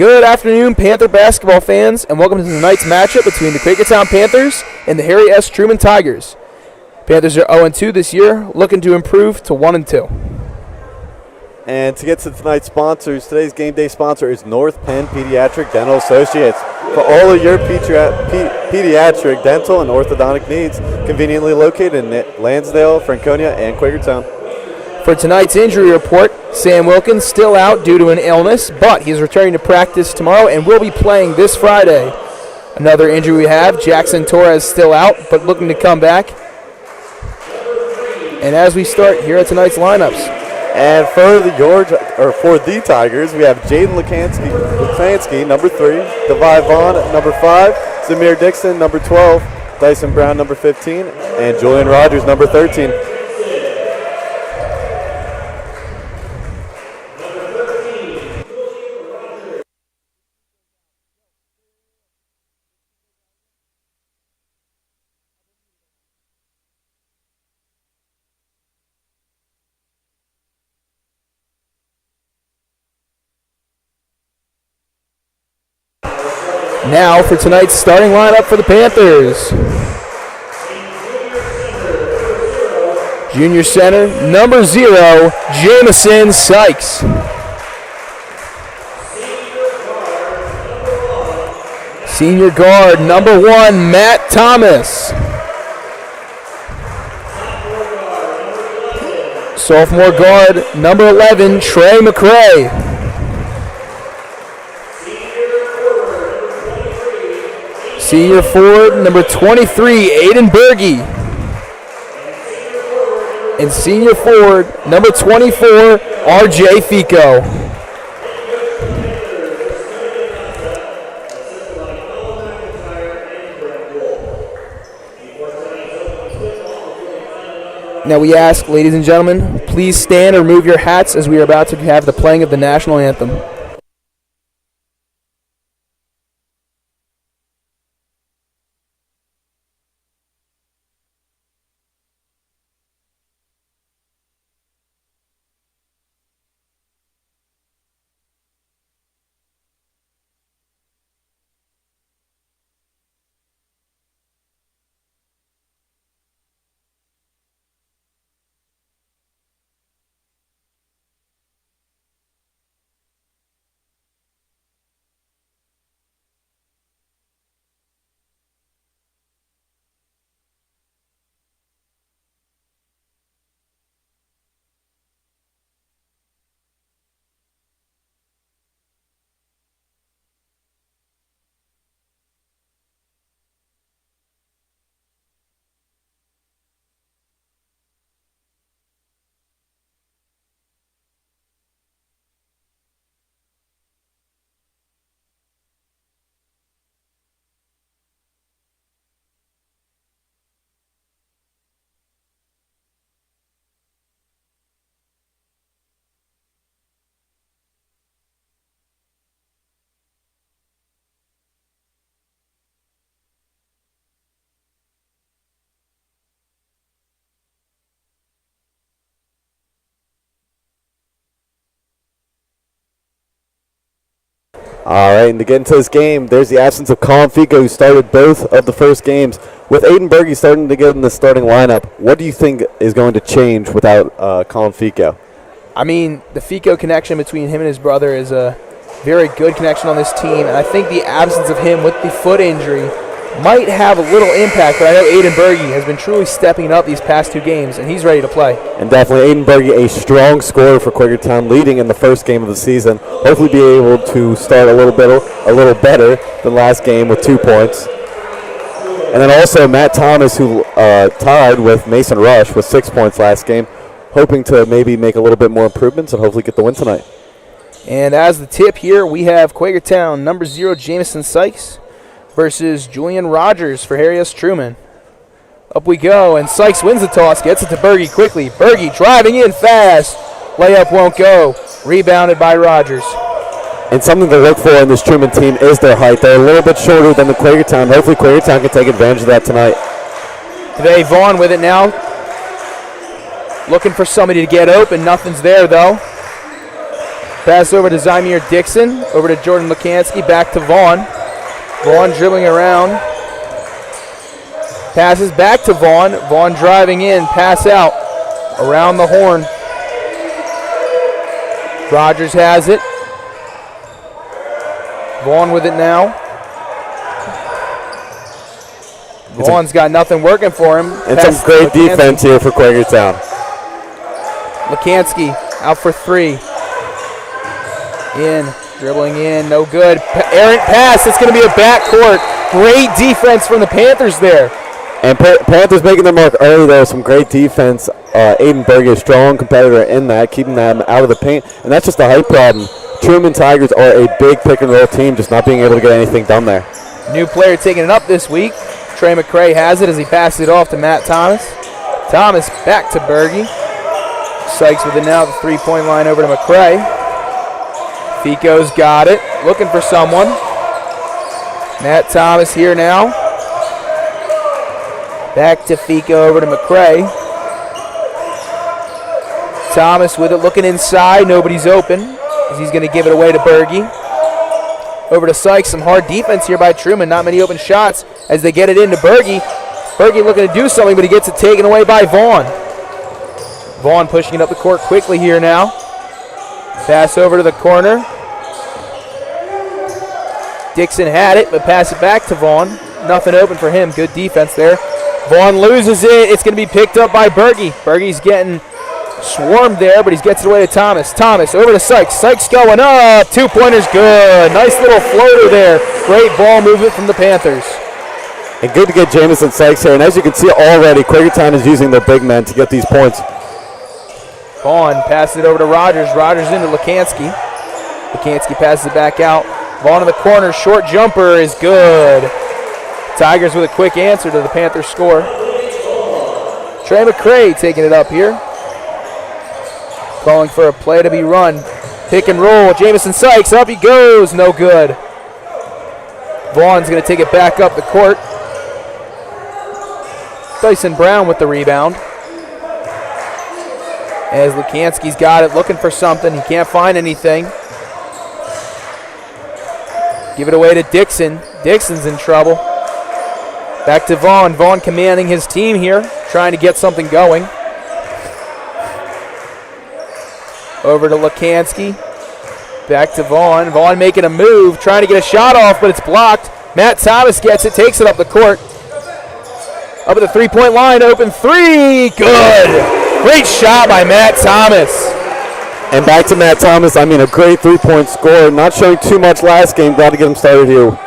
Good afternoon, Panther basketball fans, and welcome to tonight's matchup between the Quakertown Panthers and the Harry S. Truman Tigers. Panthers are 0-2 this year, looking to improve to 1-2. And to get to tonight's sponsors, today's game day sponsor is North Penn Pediatric Dental Associates. For all of your pediatric, dental, and orthodontic needs, conveniently located in Lansdale, Franconia, and Quakertown. For tonight's injury report, Sam Wilkins still out due to an illness, but he's returning to practice tomorrow and will be playing this Friday. Another injury we have, Jackson Torres still out, but looking to come back. And as we start, here are tonight's lineups. And for the Tigers, we have Jaden Lekansky, number 3, Devi Vaughn, number 5, Zamir Dixon, number 12, Dyson Brown, number 15, and Julian Rogers, number 13. Now for tonight's starting lineup for the Panthers. Junior center, number 0, Jamison Sykes. Senior guard, number 1, Matt Thomas. Sophomore guard, number 11, Trey McCray. Senior forward, number 23, Aiden Berge. And senior forward, number 24, RJ Fico. Now we ask, ladies and gentlemen, please stand or remove your hats as we are about to have the playing of the national anthem. All right, and to get into this game, there's the absence of Colin Fico, who started both of the first games. With Aiden Berge starting to get in the starting lineup, what do you think is going to change without Colin Fico? I mean, the Fico connection between him and his brother is a very good connection on this team, and I think the absence of him with the foot injury might have a little impact, but I know Aiden Berge has been truly stepping up these past 2 games, and he's ready to play. And definitely Aiden Berge, a strong scorer for Quakertown, leading in the first game of the season. Hopefully be able to start a little better than last game with 2 points. And then also Matt Thomas, who tied with Mason Rush with 6 points last game, hoping to maybe make a little bit more improvements and hopefully get the win tonight. And as the tip here, we have Quakertown, number 0, Jamison Sykes, versus Julian Rogers for Harry S. Truman. Up we go, and Sykes wins the toss, gets it to Berge quickly. Berge driving in fast. Layup won't go. Rebounded by Rogers. And something to look for in this Truman team is their height. They're a little bit shorter than the Quakertown. Hopefully Quakertown can take advantage of that tonight. Today, Vaughn with it now. Looking for somebody to get open. Nothing's there, though. Pass over to Zymier Dixon, over to Jordan Lukanski, back to Vaughn. Vaughn dribbling around. Passes back to Vaughn. Vaughn driving in, pass out. Around the horn. Rogers has it. Vaughn with it now. Vaughn's got nothing working for him. And some great defense here for Quakertown. Lukanski out for three. In, dribbling in, no good. Errant pass, it's going to be a backcourt. Great defense from the Panthers there. And Panthers making their mark early there. Some great defense. Aiden Berge, a strong competitor in that, keeping them out of the paint. And that's just a height problem. Truman Tigers are a big pick-and-roll team, just not being able to get anything done there. New player taking it up this week. Trey McCray has it as he passes it off to Matt Thomas. Thomas back to Berge. Sykes with it now at the three-point line over to McCray. Fico's got it, looking for someone. Matt Thomas here now. Back to Fico over to McCray. Thomas with it, looking inside. Nobody's open as he's going to give it away to Berge. Over to Sykes. Some hard defense here by Truman. Not many open shots as they get it into Berge. Berge looking to do something, but he gets it taken away by Vaughn. Vaughn pushing it up the court quickly here now. Pass over to the corner. Dixon had it, but pass it back to Vaughn. Nothing open for him. Good defense there. Vaughn loses it. It's going to be picked up by Berge. Berge's getting swarmed there, but he gets it away to Thomas. Thomas over to Sykes. Sykes going up. Two-pointer's good. Nice little floater there. Great ball movement from the Panthers. And good to get Jamison Sykes here. And as you can see already, Quakertown is using their big men to get these points. Vaughn passes it over to Rogers. Rogers into Lukanski. Lukanski passes it back out. Vaughn in the corner. Short jumper is good. Tigers with a quick answer to the Panthers score. Trey McCray taking it up here. Calling for a play to be run. Pick and roll. Jamison Sykes. Up he goes. No good. Vaughn's going to take it back up the court. Dyson Brown with the rebound. As Lukanski's got it, looking for something. He can't find anything. Give it away to Dixon. Dixon's in trouble. Back to Vaughn. Vaughn commanding his team here, trying to get something going. Over to Lukanski. Back to Vaughn. Vaughn making a move, trying to get a shot off, but it's blocked. Matt Thomas gets it, takes it up the court. Up at the three-point line, open three. Good. Great shot by Matt Thomas. And back to Matt Thomas. I mean, a great three-point score. Not showing too much last game. Glad to get him started here.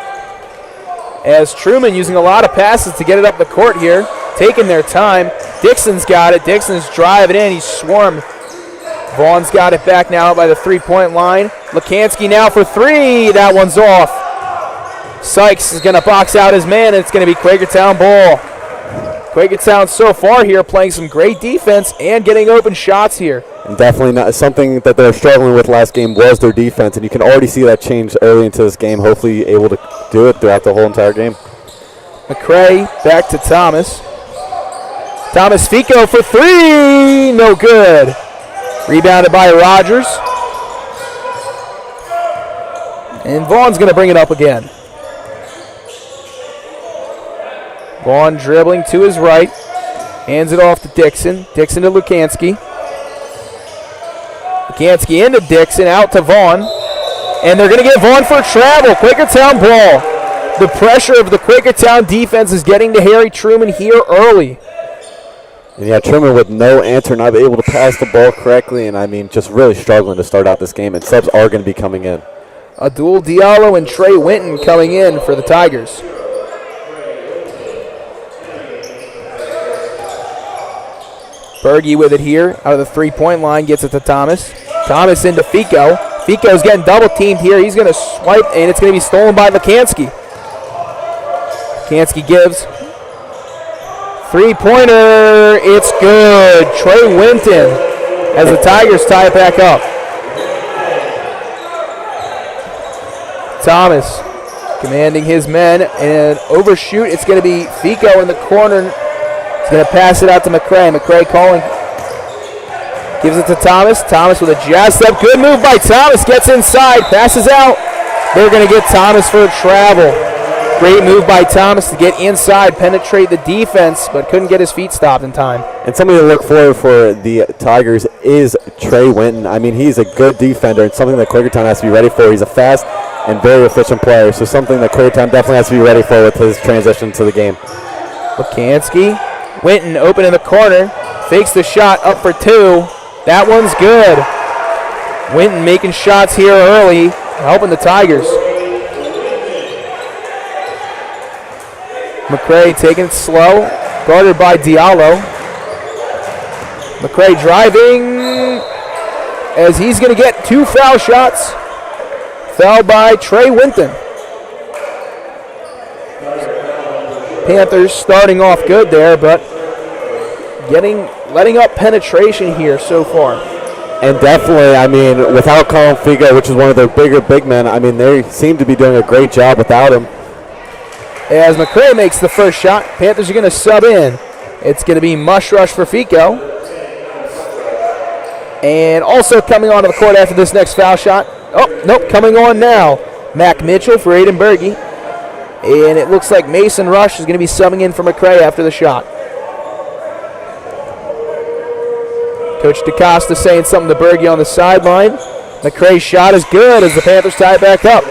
As Truman using a lot of passes to get it up the court here. Taking their time. Dixon's got it. Dixon's driving in. He's swarmed. Vaughn's got it back now by the three-point line. Lukanski now for three. That one's off. Sykes is going to box out his man, and it's going to be Quakertown ball. Quakertown so far here playing some great defense and getting open shots here. And definitely not something that they're struggling with last game was their defense, and you can already see that change early into this game. Hopefully able to do it throughout the whole entire game. McCray back to Thomas. Thomas Fico for three. No good. Rebounded by Rogers. And Vaughn's going to bring it up again. Vaughn dribbling to his right. Hands it off to Dixon. Dixon to Lukanski. Lukanski into Dixon, out to Vaughn. And they're going to get Vaughn for a travel. Quakertown ball. The pressure of the Quakertown defense is getting to Harry Truman here early. And yeah, Truman with no answer, not able to pass the ball correctly, and I mean, just really struggling to start out this game, and subs are going to be coming in. Abdul Diallo and Trey Winton coming in for the Tigers. Berge with it here, out of the three-point line, gets it to Thomas. Thomas into Fico. Fico's getting double-teamed here. He's going to swipe, and it's going to be stolen by Lukanski. Lukanski gives. Three-pointer, it's good. Trey Winton as the Tigers tie it back up. Thomas commanding his men, and overshoot, it's going to be Fico in the corner. He's going to pass it out to McCray. McCray calling. Gives it to Thomas. Thomas with a jazz step. Good move by Thomas. Gets inside. Passes out. They're going to get Thomas for a travel. Great move by Thomas to get inside, penetrate the defense, but couldn't get his feet stopped in time. And somebody to look forward for the Tigers is Trey Winton. I mean, he's a good defender and something that Quakertown has to be ready for. He's a fast and very efficient player, so something that Quakertown definitely has to be ready for with his transition to the game. Lekansky. Winton open in the corner. Fakes the shot up for two. That one's good. Winton making shots here early, helping the Tigers. McCray taking it slow, guarded by Diallo. McCray driving as he's going to get two foul shots. Foul by Trey Winton. Panthers starting off good there, but letting up penetration here so far. And definitely, I mean, without Colin Figo, which is one of their big men, I mean, they seem to be doing a great job without him. As McCray makes the first shot, Panthers are going to sub in. It's going to be Mush Rush for Fico. And also coming onto the court after this next foul shot. Oh, nope, coming on now. Mac Mitchell for Aiden Berge. And it looks like Mason Rush is going to be subbing in for McCray after the shot. Coach DaCosta saying something to Berge on the sideline. McCray's shot is good as the Panthers tie it back up.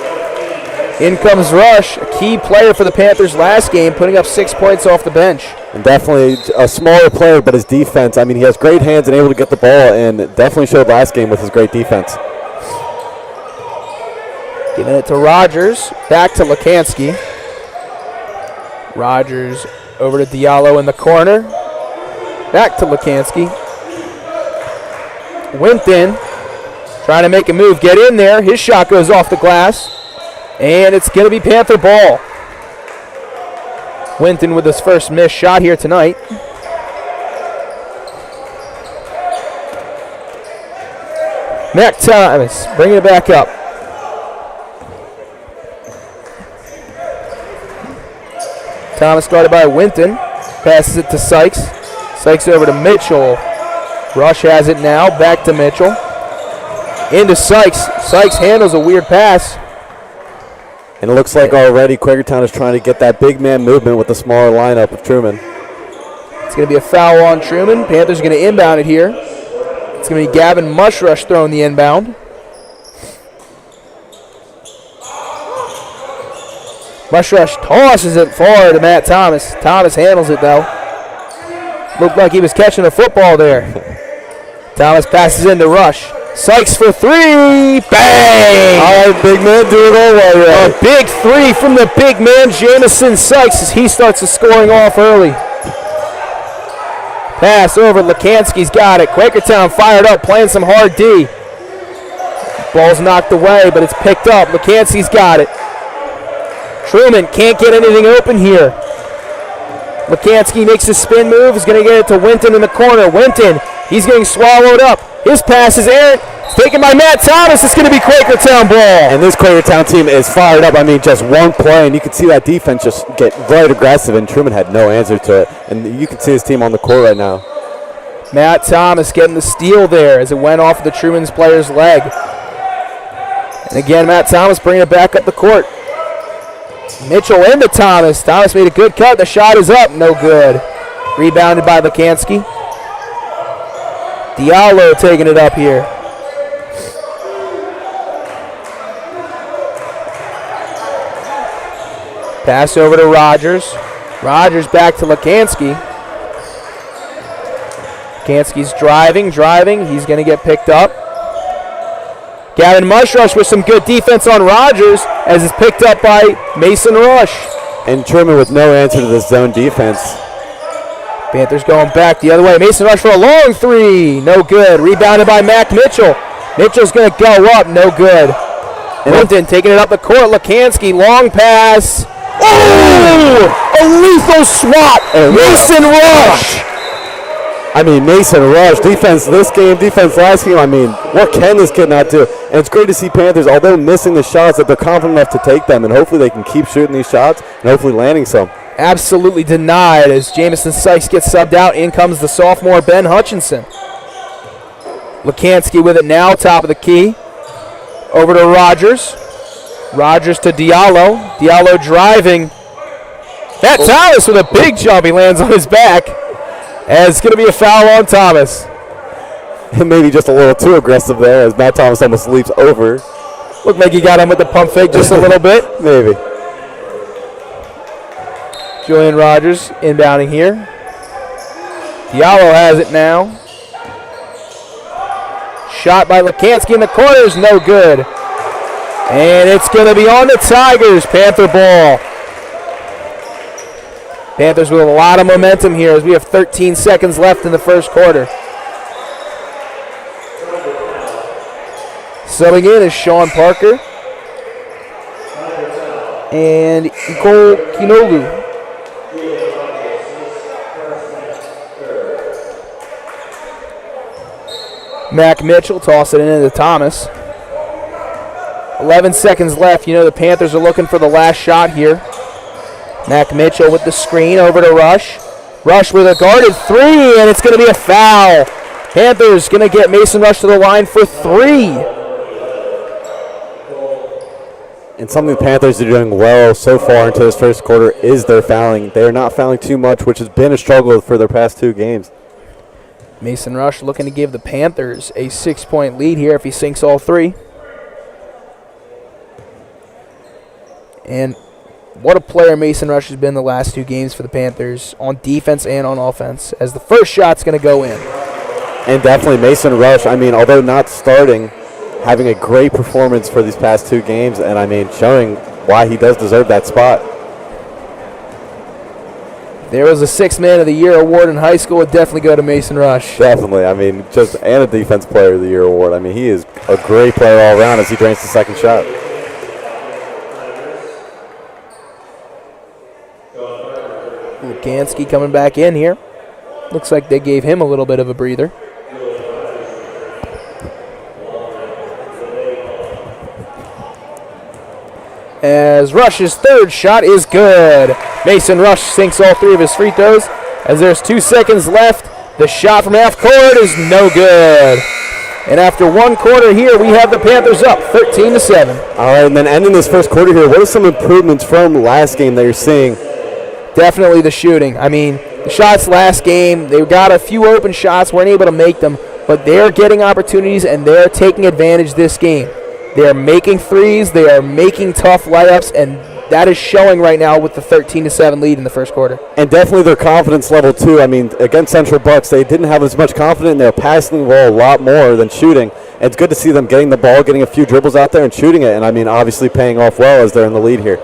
In comes Rush, a key player for the Panthers last game, putting up 6 points off the bench. And definitely a smaller player, but his defense, I mean, he has great hands and able to get the ball, and definitely showed last game with his great defense. Giving it to Rogers, back to Lekansky. Rogers over to Diallo in the corner. Back to Lekansky. Winton trying to make a move, get in there. His shot goes off the glass. And it's going to be Panther ball. Winton with his first missed shot here tonight. Mac Thomas bringing it back up. Thomas guarded by Winton. Passes it to Sykes. Sykes over to Mitchell. Rush has it now. Back to Mitchell. Into Sykes. Sykes handles a weird pass. And it looks like already Quakertown is trying to get that big man movement with the smaller lineup of Truman. It's going to be a foul on Truman. Panthers are going to inbound it here. It's going to be Gavin Mushrush throwing the inbound. Mushrush tosses it forward to Matt Thomas. Thomas handles it though. Looked like he was catching a football there. Thomas passes into Rush. Sykes for three. Bang! All right, big man, do it all right. A big three from the big man, Jamison Sykes, as he starts the scoring off early. Pass over. Lekansky's got it. Quakertown fired up, playing some hard D. Ball's knocked away, but it's picked up. Lekansky's got it. Truman can't get anything open here. Lekansky makes a spin move. He's going to get it to Winton in the corner. Winton, he's getting swallowed up. His pass is errant. It's taken by Matt Thomas. It's going to be Quakertown ball. And this Quakertown team is fired up. I mean, just one play, and you can see that defense just get right aggressive, and Truman had no answer to it. And you can see his team on the court right now. Matt Thomas getting the steal there as it went off the Truman's player's leg. And again, Matt Thomas bringing it back up the court. Mitchell into Thomas. Thomas made a good cut. The shot is up. No good. Rebounded by Lekansky. Diallo taking it up here. Pass over to Rogers. Rogers back to Lekansky. Lekansky's driving. He's going to get picked up. Gavin Mushrush with some good defense on Rogers as it's picked up by Mason Rush. And Truman with no answer to this zone defense. Panthers going back the other way. Mason Rush for a long three. No good. Rebounded by Mac Mitchell. Mitchell's going to go up. No good. Winton taking it up the court. Lekansky, long pass. Oh! A lethal swat. Mason Rush. I mean, Mason Rush, defense this game, defense last game. I mean, what can this kid not do? And it's great to see Panthers, although missing the shots, that they're confident enough to take them, and hopefully they can keep shooting these shots and hopefully landing some. Absolutely denied as Jamison Sykes gets subbed out. In comes the sophomore Ben Hutchinson. Lekansky with it now, top of the key. Over to Rogers. Rogers to Diallo. Diallo driving. Matt Thomas with a big jump. He lands on his back. And it's going to be a foul on Thomas. Maybe just a little too aggressive there as Matt Thomas almost leaps over. Looked like he got him with the pump fake just a little bit. Maybe. Julian Rogers inbounding here. Diallo has it now. Shot by Lekansky in the corner is no good. And it's going to be on the Tigers. Panther ball. Panthers with a lot of momentum here as we have 13 seconds left in the first quarter. Subbing in is Sean Parker and Nicole Kinolu. Mac Mitchell toss it into Thomas. 11 seconds left. You know the Panthers are looking for the last shot here. Mac Mitchell with the screen over to Rush. Rush with a guarded three, and it's going to be a foul. Panthers going to get Mason Rush to the line for three. And something the Panthers are doing well so far into this first quarter is their fouling. They're not fouling too much, which has been a struggle for their past two games. Mason Rush looking to give the Panthers a 6-point lead here if he sinks all three. And what a player Mason Rush has been the last two games for the Panthers on defense and on offense, as the first shot's going to go in. And definitely Mason Rush, I mean, although not starting, having a great performance for these past two games, and I mean, showing why he does deserve that spot. There was a 6th Man of the Year award in high school. It would definitely go to Mason Rush. Definitely. I mean, and a Defense Player of the Year award. I mean, he is a great player all around as he drains the second shot. Lekansky coming back in here. Looks like they gave him a little bit of a breather. As Rush's third shot is good. Mason Rush sinks all three of his free throws. As there's 2 seconds left, the shot from half court is no good. And after one quarter here, we have the Panthers up 13-7. All right, and then ending this first quarter here, what are some improvements from last game that you're seeing? Definitely the shooting. I mean, the shots last game, they got a few open shots, weren't able to make them, but they're getting opportunities and they're taking advantage this game. They are making threes, they are making tough layups, and that is showing right now with the 13-7 lead in the first quarter. And definitely their confidence level, too. I mean, against Central Bucks, they didn't have as much confidence. They were passing the ball a lot more than shooting. And it's good to see them getting the ball, getting a few dribbles out there and shooting it. And, I mean, obviously paying off well as they're in the lead here.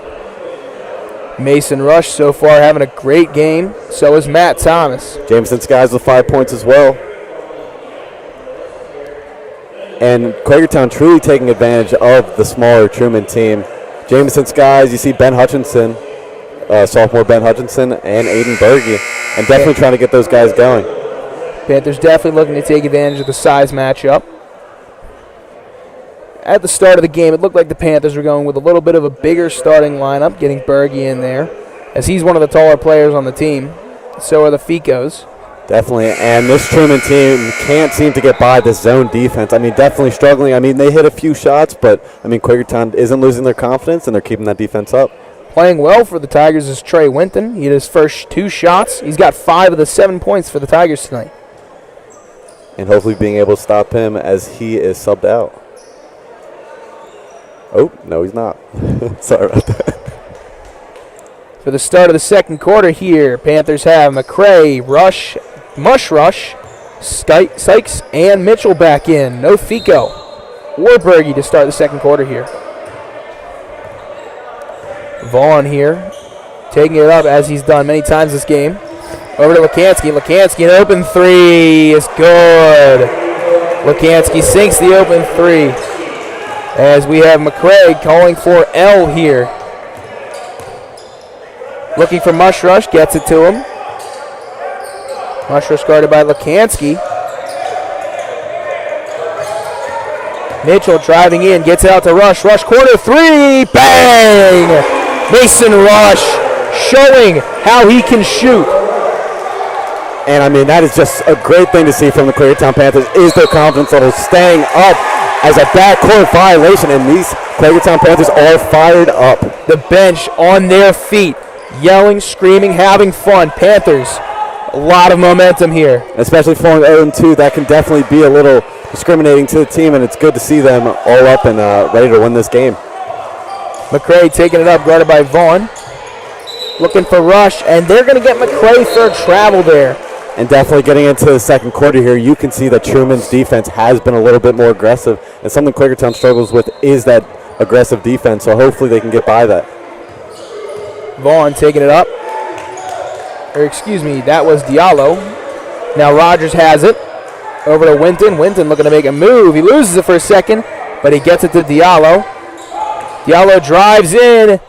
Mason Rush so far having a great game. So is Matt Thomas. Jameson Skies with 5 points as well. And Quakertown truly taking advantage of the smaller Truman team. Jameson Skies, you see Ben Hutchinson, sophomore Ben Hutchinson, and Aiden Berge, and definitely trying to get those guys going. Panthers definitely looking to take advantage of the size matchup. At the start of the game, it looked like the Panthers were going with a little bit of a bigger starting lineup, getting Berge in there, as he's one of the taller players on the team. So are the Ficos. Definitely, and this Truman team can't seem to get by this zone defense. I mean, definitely struggling. I mean, they hit a few shots, but, I mean, Quakertown isn't losing their confidence, and they're keeping that defense up. Playing well for the Tigers is Trey Winton. He had his first 2 shots. He's got 5 of the 7 points for the Tigers tonight. And hopefully being able to stop him as he is subbed out. Oh, no, he's not. Sorry about that. For the start of the second quarter here, Panthers have McCray, Rush, Mush Rush, Sykes, and Mitchell back in. No Fico or Berge to start the second quarter here. Vaughn here, taking it up as he's done many times this game. Over to Lekansky. Lekansky, an open three is good. Lekansky sinks the open three. As we have McCray calling for L here. Looking for Mush Rush, gets it to him. Mush Rush guarded by Lekansky. Mitchell driving in, gets it out to Rush. Rush corner three, bang! Mason Rush showing how he can shoot. And, I mean, that is just a great thing to see from the Quakertown Panthers is their confidence level staying up as a backcourt violation, and these Quakertown Panthers are fired up. The bench on their feet, yelling, screaming, having fun. Panthers, a lot of momentum here. Especially falling 0-2, that can definitely be a little discriminating to the team, and it's good to see them all up and ready to win this game. McCray taking it up, guarded by Vaughn. Looking for Rush, and they're going to get McCray for a travel there. And definitely getting into the second quarter here, you can see that Truman's defense has been a little bit more aggressive, and something Quakertown struggles with is that aggressive defense, so hopefully they can get by that. Vaughn taking it up. Or excuse me, that was Diallo. Now Rogers has it. Over to Winton. Winton looking to make a move. He loses it for a second, but he gets it to Diallo. Diallo drives in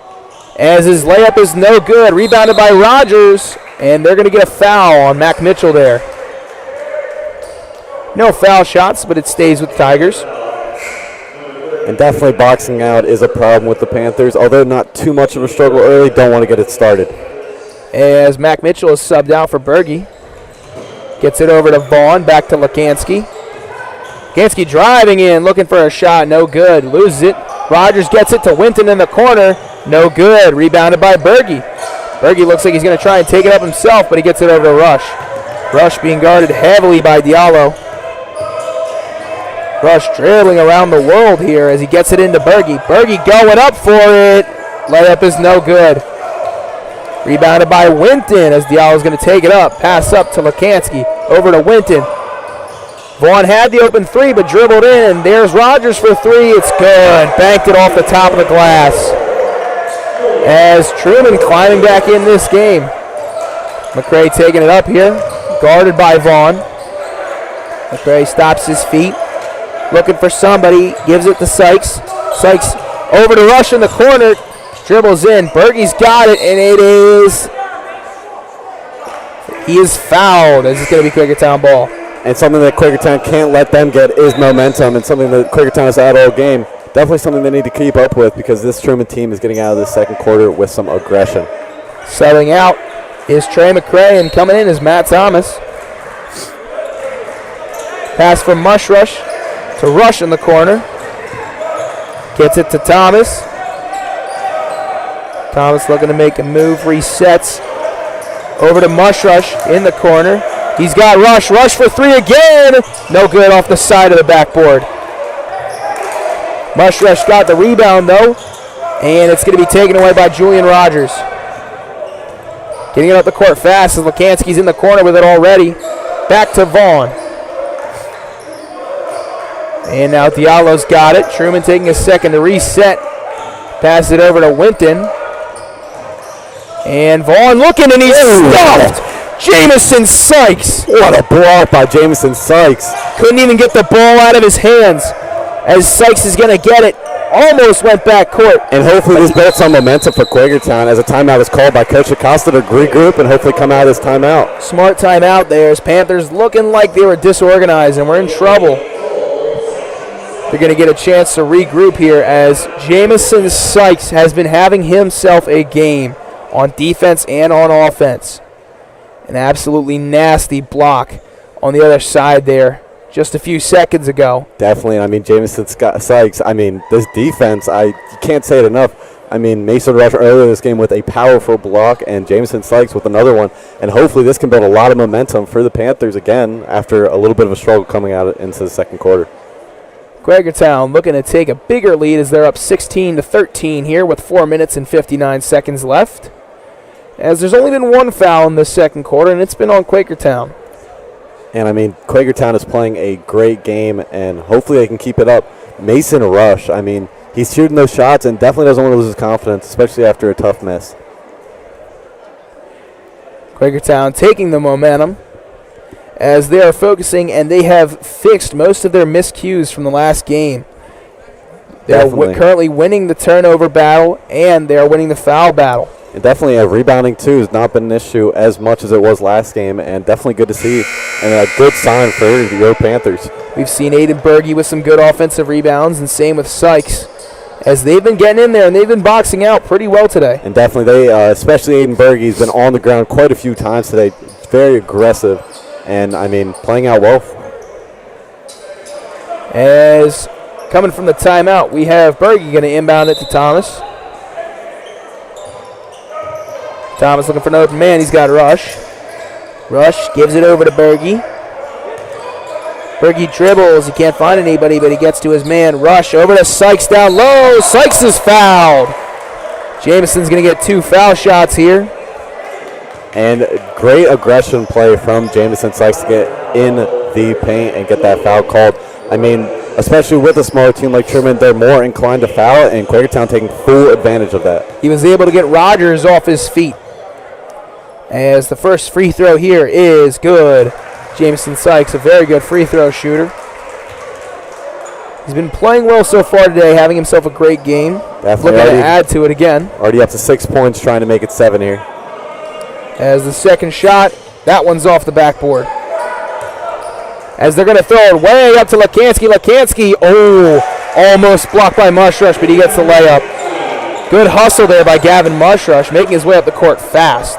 as his layup is no good. Rebounded by Rogers, and they're going to get a foul on Mac Mitchell there. No foul shots, but it stays with the Tigers. And definitely boxing out is a problem with the Panthers, although not too much of a struggle early. Don't want to get it started. As Mac Mitchell is subbed out for Berge. Gets it over to Vaughn, back to Lekansky. Lekansky driving in, looking for a shot, no good. Loses it. Rogers gets it to Winton in the corner, no good. Rebounded by Berge. Berge looks like he's going to try and take it up himself, but he gets it over to Rush. Rush being guarded heavily by Diallo. Rush dribbling around the world here as he gets it into Berge. Berge going up for it. Layup is no good. Rebounded by Winton as Diallo's going to take it up. Pass up to Lekansky. Over to Winton. Vaughn had the open three but dribbled in. There's Rogers for three. It's good. Banked it off the top of the glass. As Truman climbing back in this game. McCray taking it up here. Guarded by Vaughn. McCray stops his feet. Looking for somebody. Gives it to Sykes. Sykes over to Rush in the corner. Dribbles in. Berge's got it, and it is. He is fouled as it's going to be Quakertown ball. And something that Quakertown can't let them get is momentum, and something that Quakertown has had all game. Definitely something they need to keep up with because this Truman team is getting out of the second quarter with some aggression. Settling out is Trey McCray, and coming in is Matt Thomas. Pass from Rush to Rush in the corner. Gets it to Thomas. Thomas looking to make a move, resets. Over to Rush in the corner. He's got Rush. Rush for three again. No good off the side of the backboard. Rush got the rebound, though. And it's going to be taken away by Julian Rogers. Getting it up the court fast as Lekansky's in the corner with it already. Back to Vaughn. And now Diallo's got it. Truman taking a second to reset. Pass it over to Winton. And Vaughn looking, and he's stuffed. Jamison Sykes. What a block by Jamison Sykes. Couldn't even get the ball out of his hands as Sykes is going to get it. Almost went back court. And hopefully this built some momentum for Quakertown as a timeout is called by Coach Acosta to regroup and hopefully come out of this timeout. Smart timeout there as Panthers looking like they were disorganized and we're in trouble. They're going to get a chance to regroup here as Jamison Sykes has been having himself a game on defense and on offense. An absolutely nasty block on the other side there just a few seconds ago. Definitely. I mean, Jamison Sykes, I mean, this defense, you can't say it enough. I mean, Mason Rush earlier this game with a powerful block and Jamison Sykes with another one. And hopefully this can build a lot of momentum for the Panthers again after a little bit of a struggle coming out into the second quarter. Quakertown looking to take a bigger lead as they're up 16-13 here with 4 minutes and 59 seconds left. As there's only been one foul in this second quarter, and it's been on Quakertown. And, I mean, Quakertown is playing a great game, and hopefully they can keep it up. Mason Rush, I mean, he's shooting those shots and definitely doesn't want to lose his confidence, especially after a tough miss. Quakertown taking the momentum as they are focusing, and they have fixed most of their miscues from the last game. They are currently winning the turnover battle, and they are winning the foul battle. And definitely rebounding, too, has not been an issue as much as it was last game, and definitely good to see, and a good sign for the Yo Panthers. We've seen Aiden Berge with some good offensive rebounds, and same with Sykes, as they've been getting in there, and they've been boxing out pretty well today. And definitely, especially Aiden Berge, has been on the ground quite a few times today. Very aggressive. and, I mean, playing out well. As coming from the timeout, we have Berge going to inbound it to Thomas. Thomas looking for an open man. He's got Rush. Rush gives it over to Berge. Berge dribbles. He can't find anybody, but he gets to his man. Rush over to Sykes down low. Sykes is fouled. Jameson's going to get 2 foul shots here. And great aggression play from Jamison Sykes to get in the paint and get that foul called. I mean, especially with a smaller team like Truman, they're more inclined to foul, and Quakertown taking full advantage of that. He was able to get Rogers off his feet. As the first free throw here is good. Jamison Sykes, a very good free throw shooter. He's been playing well so far today, having himself a great game. Definitely looking to add to it again. Already up to 6 points, trying to make it 7 here. As the second shot, that one's off the backboard. As they're going to throw it way up to Lekansky. Lekansky, almost blocked by Mushrush, but he gets the layup. Good hustle there by Gavin Mushrush, making his way up the court fast.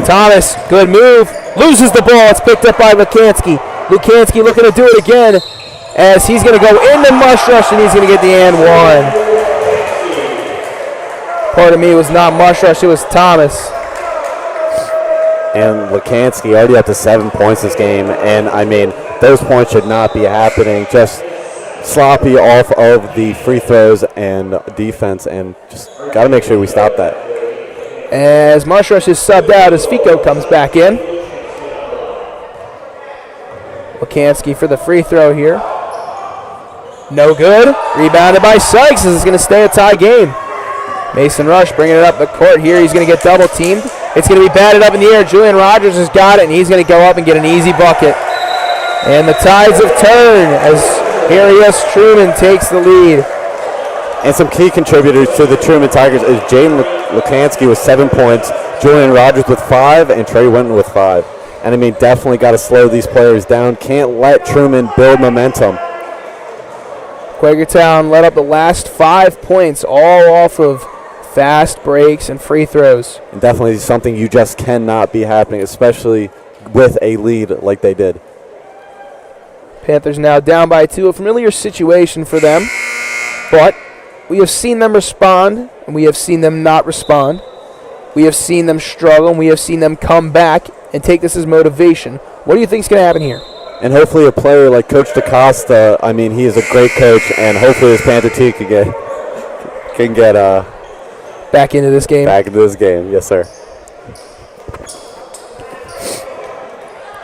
Thomas, good move, loses the ball. It's picked up by Lekansky. Lekansky looking to do it again, as he's going to go into Mushrush, and he's going to get the and one. Pardon me, it was not Mushrush, it was Thomas. And Lekansky already up to 7 points this game, and I mean, those points should not be happening. Just sloppy off of the free throws and defense, and just got to make sure we stop that. As Mushrush is subbed out, as Fico comes back in. Lekansky for the free throw here. No good. Rebounded by Sykes. This is going to stay a tie game. Mason Rush bringing it up the court here. He's going to get double teamed. It's going to be batted up in the air. Julian Rogers has got it, and he's going to go up and get an easy bucket. And the tides have turned as Arias Truman takes the lead. And some key contributors to the Truman Tigers is Jaden Lekansky with 7 points, Julian Rogers with 5, and Trey Winton with 5. And I mean, definitely got to slow these players down. Can't let Truman build momentum. Quakertown let up the last 5 points, all off of fast breaks and free throws. And definitely something you just cannot be happening, especially with a lead like they did. Panthers now down by 2, a familiar situation for them. But we have seen them respond, and we have seen them not respond. We have seen them struggle, and we have seen them come back and take this as motivation. What do you think is going to happen here? And hopefully a player like Coach DaCosta, I mean, he is a great coach, and hopefully his Panther team can get back into this game. Back into this game, yes, sir.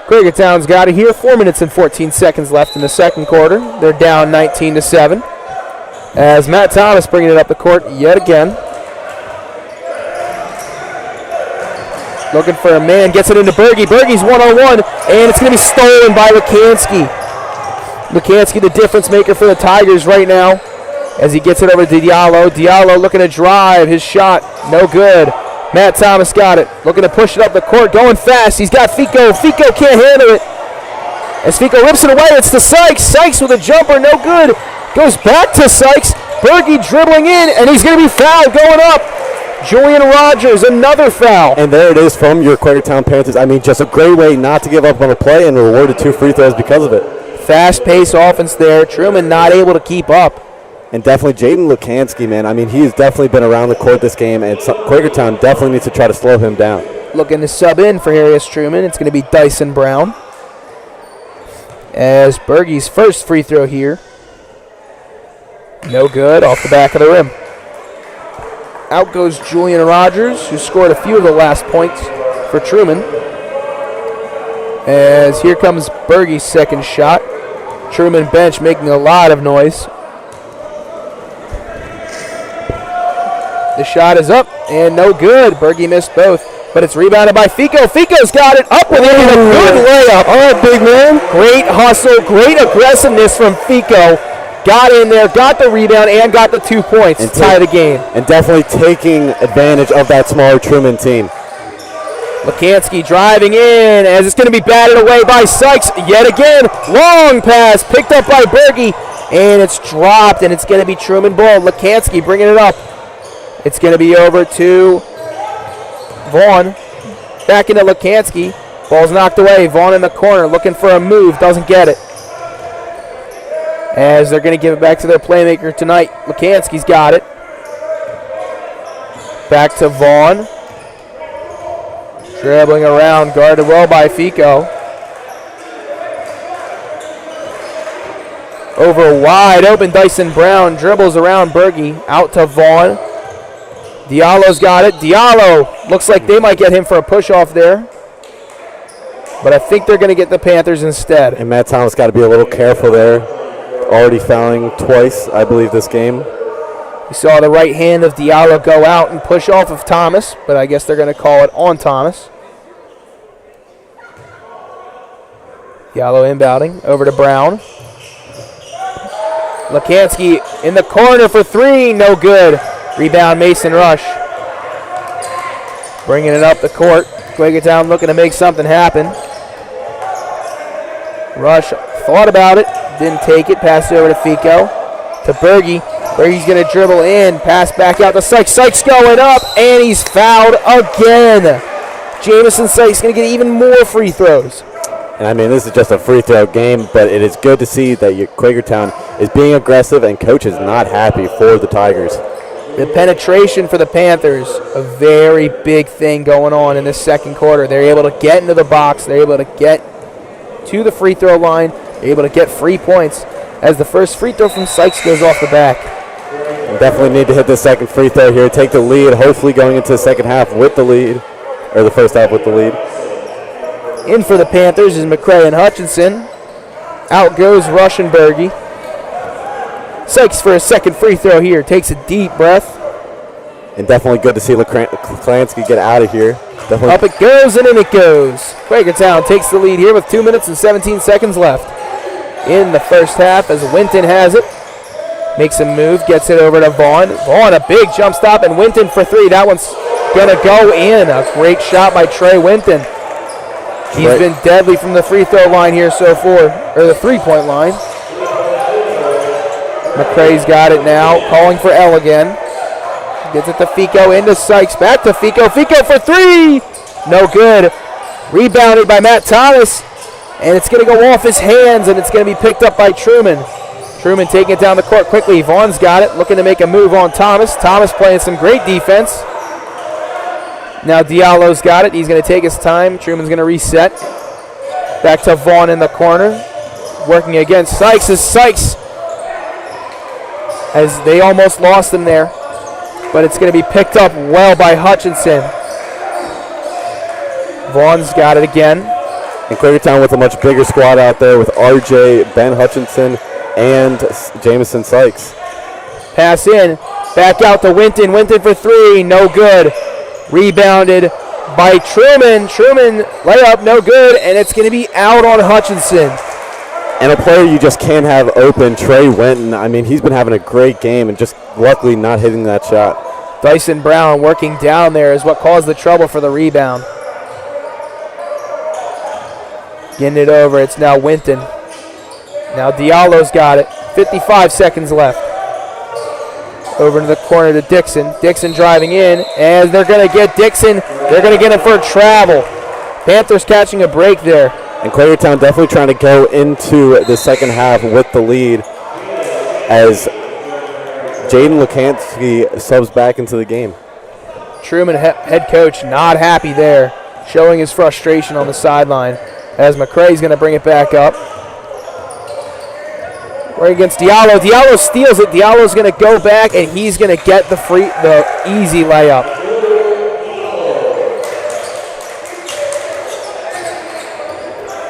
Quakertown's got it here. 4 minutes and 14 seconds left in the second quarter. They're down 19-7. As Matt Thomas bringing it up the court yet again. Looking for a man, gets it into Berge. Berge's one-on-one, and it's going to be stolen by Lekansky. Lekansky, the difference maker for the Tigers right now, as he gets it over to Diallo. Diallo looking to drive. His shot, no good. Matt Thomas got it. Looking to push it up the court, going fast. He's got Fico. Fico can't handle it. As Fico rips it away, it's to Sykes. Sykes with a jumper, no good. Goes back to Sykes. Berge dribbling in, and he's going to be fouled going up. Julian Rogers, another foul. And there it is from your Quakertown Panthers. I mean, just a great way not to give up on a play, and rewarded 2 free throws because of it. Fast-paced offense there. Truman not able to keep up. And definitely Jaden Lekansky, man. I mean, he's definitely been around the court this game, and Quakertown definitely needs to try to slow him down. Looking to sub in for Harris Truman. It's going to be Dyson Brown. As Berge's first free throw here. No good, off the back of the rim. Out goes Julian Rogers, who scored a few of the last points for Truman. As here comes Berge's second shot. Truman bench making a lot of noise. The shot is up and no good. Berge missed both, but it's rebounded by Fico. Fico's got it up with it and a good layup. All right, big man. Great hustle, great aggressiveness from Fico. Got in there, got the rebound, and got the 2 points to tie the game. And definitely taking advantage of that smaller Truman team. Lekansky driving in as it's going to be batted away by Sykes yet again. Long pass picked up by Berge, and it's dropped, and it's going to be Truman ball. Lekansky bringing it up. It's going to be over to Vaughn. Back into Lekansky. Ball's knocked away. Vaughn in the corner looking for a move. Doesn't get it. As they're going to give it back to their playmaker tonight. Lukanski's got it. Back to Vaughn. Dribbling around. Guarded well by Fico. Over wide open. Dyson Brown dribbles around Berge. Out to Vaughn. Diallo's got it. Diallo looks like they might get him for a push-off there. But I think they're going to get the Panthers instead. And Matt Thomas got to be a little careful there. Already fouling twice, I believe, this game. We saw the right hand of Diallo go out and push off of Thomas, but I guess they're going to call it on Thomas. Diallo inbounding over to Brown. Lukanski in the corner for three, no good. Rebound Mason Rush. Bringing it up the court. Quakertown looking to make something happen. Rush thought about it, didn't take it, passed it over to Fico, to Berge. Berge's going to dribble in, pass back out to Sykes. Sykes going up, and he's fouled again. Jamison Sykes going to get even more free throws. And I mean, this is just a free throw game, but it is good to see that Quakertown is being aggressive and coach is not happy for the Tigers. The penetration for the Panthers, a very big thing going on in this second quarter. They're able to get into the box. They're able to get to the free throw line. They're able to get free points as the first free throw from Sykes goes off the back. We definitely need to hit the second free throw here, take the lead, hopefully going into the second half with the lead, or the first half with the lead. In for the Panthers is McCray and Hutchinson. Out goes Rush and Berge. Sykes for a second free throw here. Takes a deep breath. And definitely good to see Lukanski get out of here. Definitely. Up it goes and in it goes. Quakertown takes the lead here with 2 minutes and 17 seconds left in the first half as Winton has it. Makes a move, gets it over to Vaughn. Vaughn, a big jump stop, and Winton for three. That one's going to go in. A great shot by Trey Winton. He's been deadly from the free throw line here so far, or the three-point line. McCray's got it now, calling for L again. Gets it to Fico, into Sykes, back to Fico. Fico for three! No good. Rebounded by Matt Thomas, and it's going to go off his hands, and it's going to be picked up by Truman. Truman taking it down the court quickly. Vaughn's got it, looking to make a move on Thomas. Thomas playing some great defense. Now Diallo's got it. He's going to take his time. Truman's going to reset. Back to Vaughn in the corner. Working against Sykes as Sykes, as they almost lost him there. But it's going to be picked up well by Hutchinson. Vaughn's got it again. And Quakertown with a much bigger squad out there with RJ, Ben Hutchinson, and Jamison Sykes. Pass in. Back out to Winton. Winton for three. No good. Rebounded by Truman. Truman layup. No good. And it's going to be out on Hutchinson. And a player you just can't have open, Trey Winton. I mean, he's been having a great game and just luckily not hitting that shot. Dyson Brown working down there is what caused the trouble for the rebound. Getting it over. It's now Winton. Now Diallo's got it. 55 seconds left. Over to the corner to Dixon. Dixon driving in. As they're going to get Dixon. They're going to get him for a travel. Panthers catching a break there. And Quakertown definitely trying to go into the second half with the lead as Jaden Lukanski subs back into the game. Truman, head coach, not happy there, showing his frustration on the sideline as McCray's going to bring it back up. Right against Diallo. Diallo steals it. Diallo's going to go back, and he's going to get the easy layup.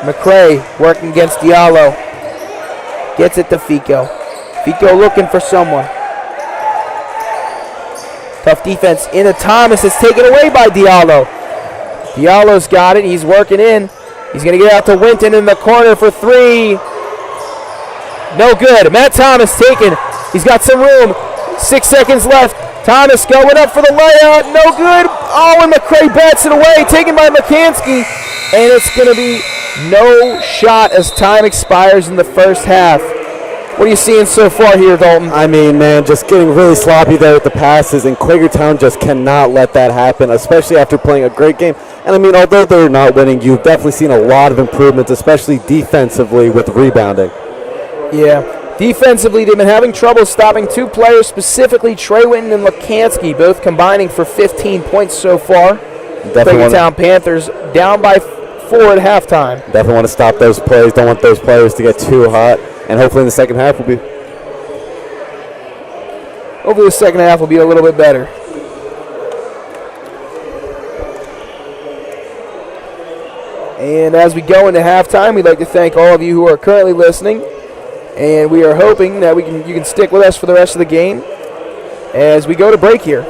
McCray working against Diallo. Gets it to Fico. Fico looking for someone. Tough defense into Thomas. It's taken away by Diallo. Diallo's got it. He's working in. He's going to get out to Winton in the corner for three. No good. Matt Thomas taken. He's got some room. 6 seconds left. Thomas going up for the layup. No good. Oh, and McCray bats it away. Taken by Lukanski. And it's going to be no shot as time expires in the first half. What are you seeing so far here, Dalton? I mean, man, just getting really sloppy there with the passes, and Quakertown just cannot let that happen, especially after playing a great game. And I mean, although they're not winning, you've definitely seen a lot of improvements, especially defensively with rebounding. Yeah. Defensively, they've been having trouble stopping two players, specifically Trey Winton and Lukansky, both combining for 15 points so far. Quakertown Panthers down by 4 at halftime. Definitely want to stop those plays. Don't want those players to get too hot. And hopefully in the second half will be. Hopefully the second half will be a little bit better. And as we go into halftime, we'd like to thank all of you who are currently listening. And we are hoping that you can stick with us for the rest of the game as we go to break here.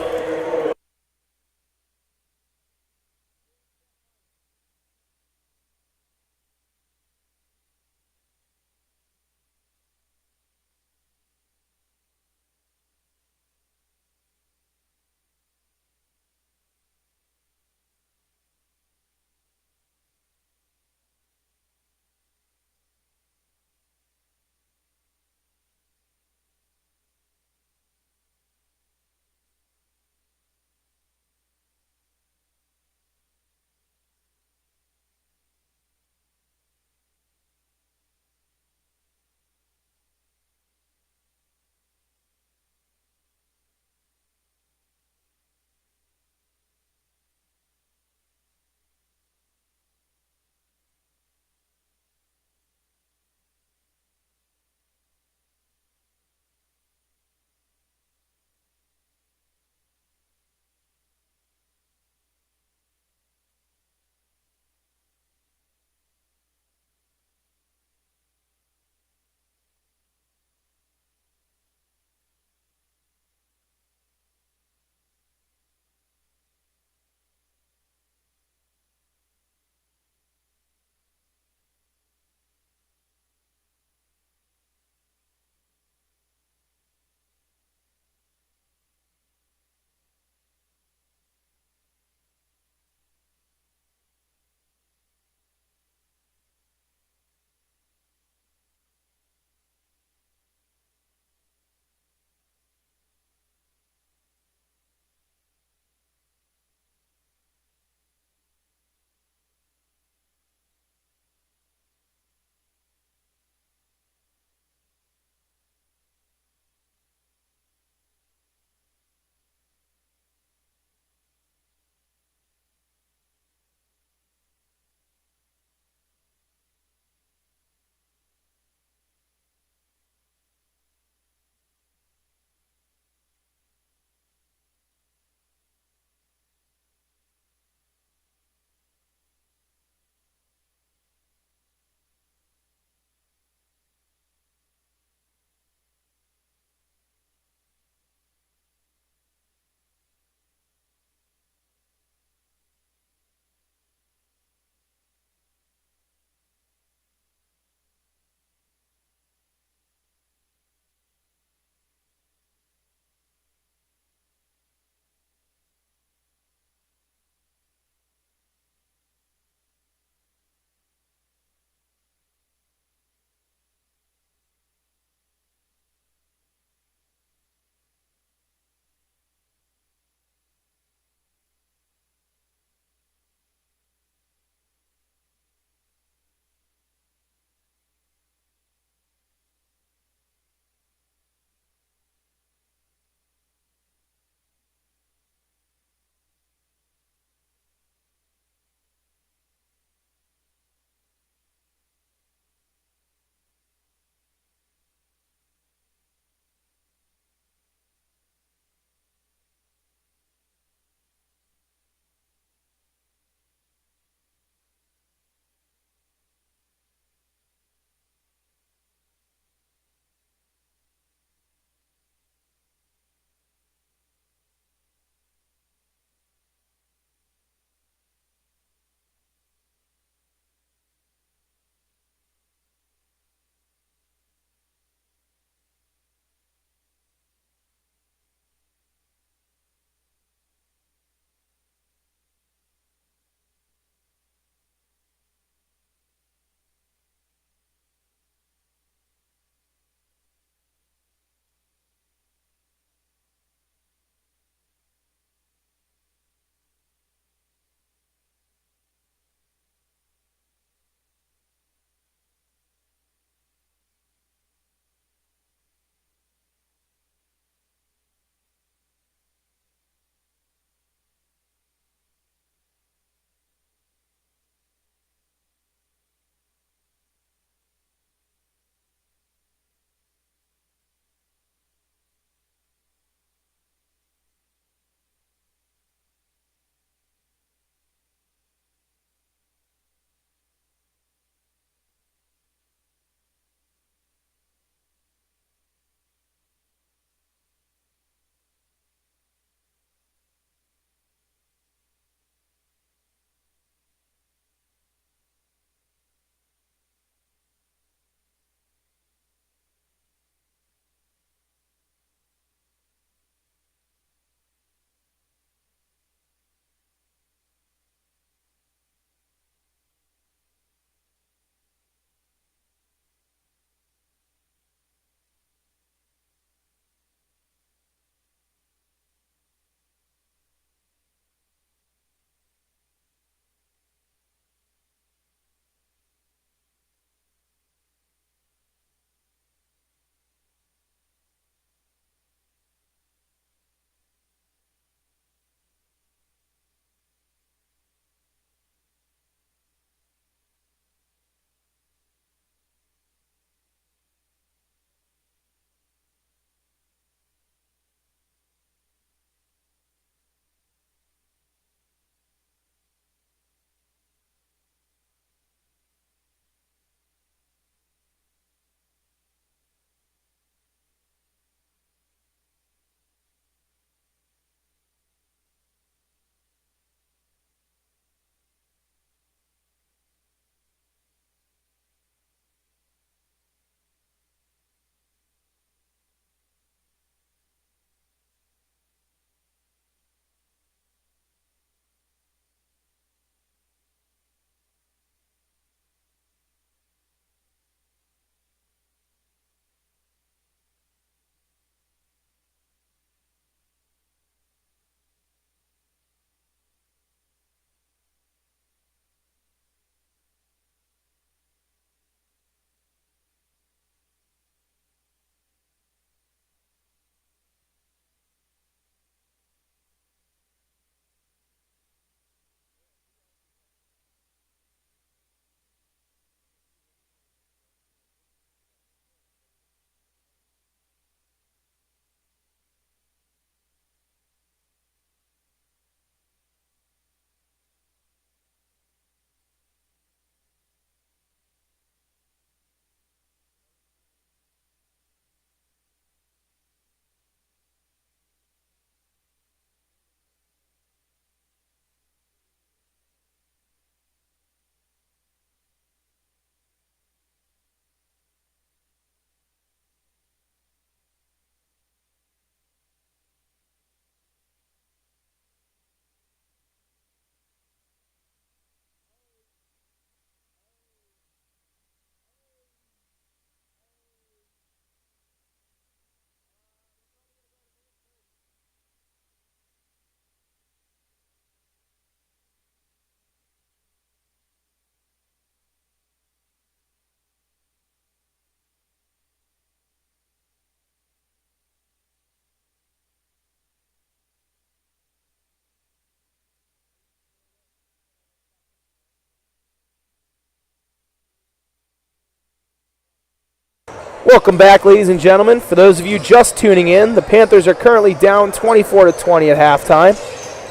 Welcome back, ladies and gentlemen. For those of you just tuning in, the Panthers are currently down 24-20 at halftime.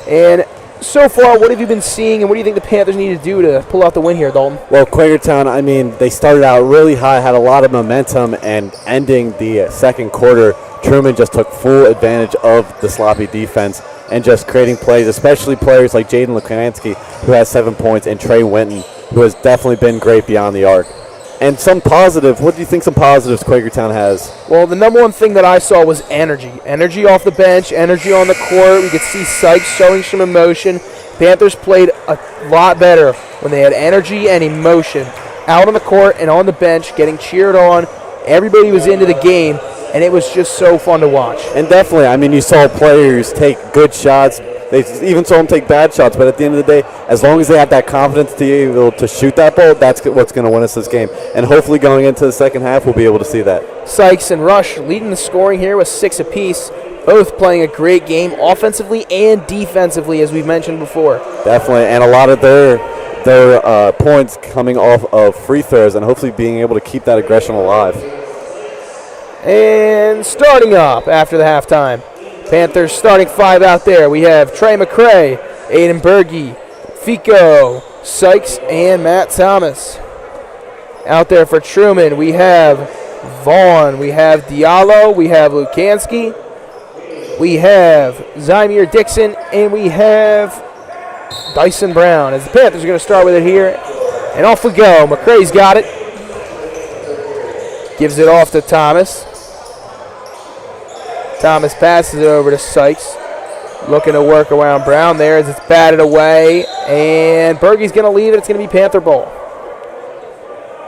And so far, what have you been seeing, and what do you think the Panthers need to do to pull out the win here, Dalton? Well, Quakertown, I mean, they started out really high, had a lot of momentum, and ending the second quarter, Truman just took full advantage of the sloppy defense and just creating plays, especially players like Jaden Lukansky, who has 7 points, and Trey Winton, who has definitely been great beyond the arc. And some positive, what do you think some positives Quakertown has? Well, the number one thing that I saw was energy. Energy off the bench, energy on the court. We could see Sykes showing some emotion. Panthers played a lot better when they had energy and emotion out on the court and on the bench, getting cheered on. Everybody was into the game, and it was just so fun to watch. And definitely, I mean, you saw players take good shots. They even saw them take bad shots, but at the end of the day, as long as they have that confidence to be able to shoot that ball, that's what's going to win us this game. And hopefully going into the second half, we'll be able to see that. Sykes and Rush leading the scoring here with 6 apiece, both playing a great game offensively and defensively, as we've mentioned before. Definitely, and a lot of their points coming off of free throws and hopefully being able to keep that aggression alive. And starting up after the halftime, Panthers starting 5 out there. We have Trey McCray, Aiden Berge, Fico, Sykes, and Matt Thomas. Out there for Truman, we have Vaughn, we have Diallo, we have Lukansky, we have Zymir Dixon, and we have Dyson Brown. As the Panthers are going to start with it here. And off we go. McCray's got it. Gives it off to Thomas. Thomas passes it over to Sykes. Looking to work around Brown there as it's batted away. And Bergey's going to leave it. It's going to be Panther ball.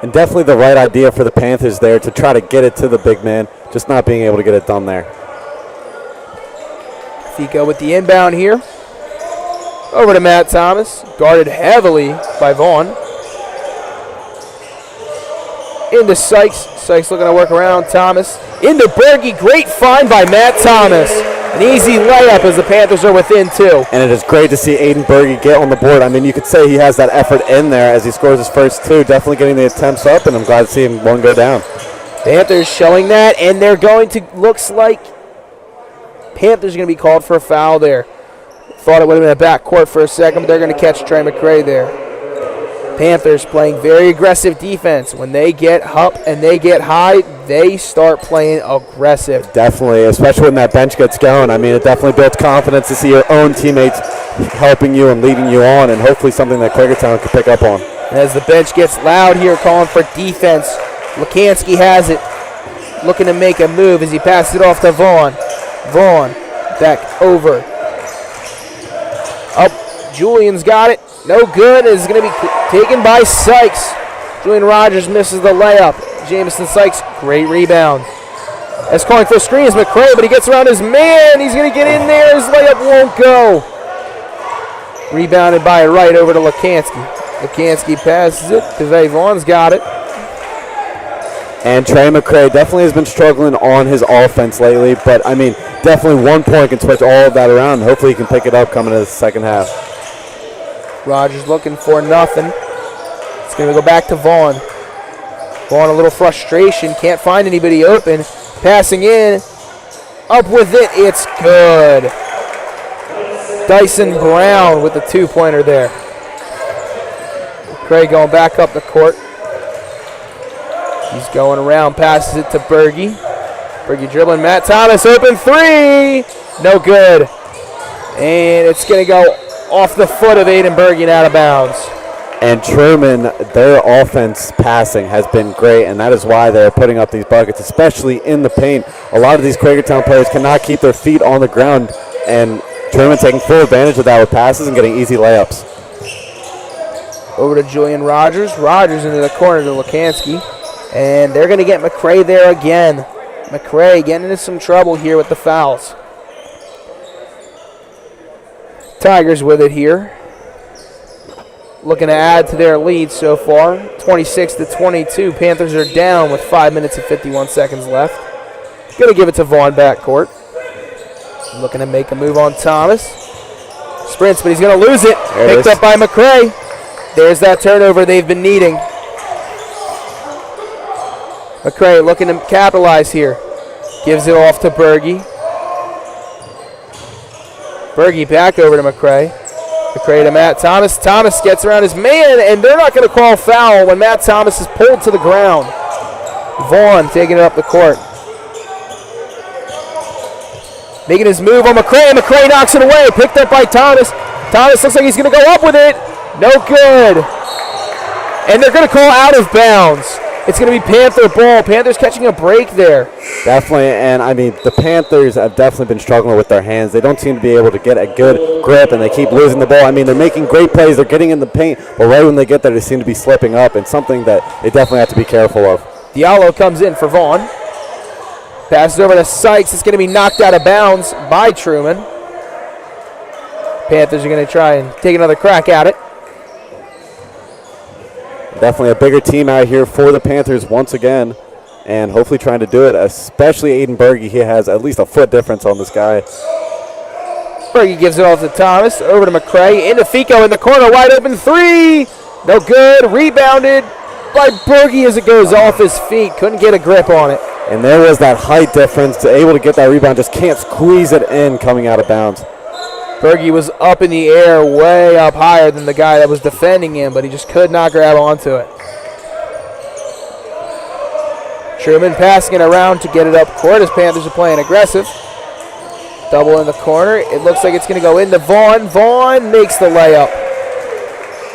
And definitely the right idea for the Panthers there to try to get it to the big man, just not being able to get it done there. Fico with the inbound here. Over to Matt Thomas. Guarded heavily by Vaughn. Into Sykes. Sykes looking to work around Thomas. Into Berge. Great find by Matt Thomas. An easy layup as the Panthers are within 2. And it is great to see Aiden Berge get on the board. I mean, you could say he has that effort in there as he scores his first 2. Definitely getting the attempts up, and I'm glad to see him one go down. Panthers showing that, and they're going to, looks like Panthers are going to be called for a foul there. Thought it would have been a backcourt for a second, but they're going to catch Trey McCray there. Panthers playing very aggressive defense. When they get up and they get high, they start playing aggressive. Definitely, especially when that bench gets going. I mean, it definitely builds confidence to see your own teammates helping you and leading you on, and hopefully something that Quakertown can pick up on. And as the bench gets loud here, calling for defense, Lukansky has it, looking to make a move as he passes it off to Vaughn. Vaughn back over. Up, Julian's got it. No good. It's going to be taken by Sykes. Julian Rogers misses the layup. Jamison Sykes, great rebound. As calling for a screen is McCray, but he gets around his man. He's going to get in there. His layup won't go. Rebounded by right over to Lukansky. Lukansky passes it to Vaughn's got it. And Trey McCray definitely has been struggling on his offense lately, but I mean, definitely 1 point can switch all of that around. Hopefully he can pick it up coming into the second half. Rogers looking for nothing. It's going to go back to Vaughn. Vaughn a little frustration. Can't find anybody open. Passing in. Up with it. It's good. Dyson Brown with the 2-pointer there. Craig going back up the court. He's going around. Passes it to Berge. Berge dribbling. Matt Thomas open 3. No good. And it's going to go off the foot of Aiden Berge and out of bounds. And Truman, their offense passing has been great, and that is why they're putting up these buckets, especially in the paint. A lot of these Quakertown players cannot keep their feet on the ground, and Truman taking full advantage of that with passes and getting easy layups. Over to Julian Rogers. Rogers into the corner to Lukansky. And they're going to get McCray there again. McCray getting into some trouble here with the fouls. Tigers with it here. Looking to add to their lead so far. 26-22. Panthers are down with 5 minutes and 51 seconds left. Going to give it to Vaughn backcourt. Looking to make a move on Thomas. Sprints, but he's going to lose it. Picked up by McCray. There's that turnover they've been needing. McCray looking to capitalize here. Gives it off to Berge. Berge back over to McCray. McCray to Matt Thomas. Thomas gets around his man, and they're not going to call foul when Matt Thomas is pulled to the ground. Vaughn taking it up the court. Making his move on McCray. McCray knocks it away. Picked up by Thomas. Thomas looks like he's going to go up with it. No good. And they're going to call out of bounds. It's going to be Panther ball. Panthers catching a break there. Definitely, and I mean, the Panthers have definitely been struggling with their hands. They don't seem to be able to get a good grip, and they keep losing the ball. I mean, they're making great plays. They're getting in the paint, but right when they get there, they seem to be slipping up, and something that they definitely have to be careful of. Diallo comes in for Vaughn. Passes over to Sykes. It's going to be knocked out of bounds by Truman. Panthers are going to try and take another crack at it. Definitely a bigger team out here for the Panthers once again, and hopefully trying to do it, especially Aiden Berge. He has at least a foot difference on this guy. Berge gives it off to Thomas, over to McCray, into Fico in the corner, wide open three. No good, rebounded by Berge as it goes off his feet. Couldn't get a grip on it. And there was that height difference, able to get that rebound, just can't squeeze it in coming out of bounds. Berge was up in the air, way up higher than the guy that was defending him, but he just could not grab onto it. Truman passing it around to get it up court as Panthers are playing aggressive. Double in the corner. It looks like it's going to go into Vaughn. Vaughn makes the layup.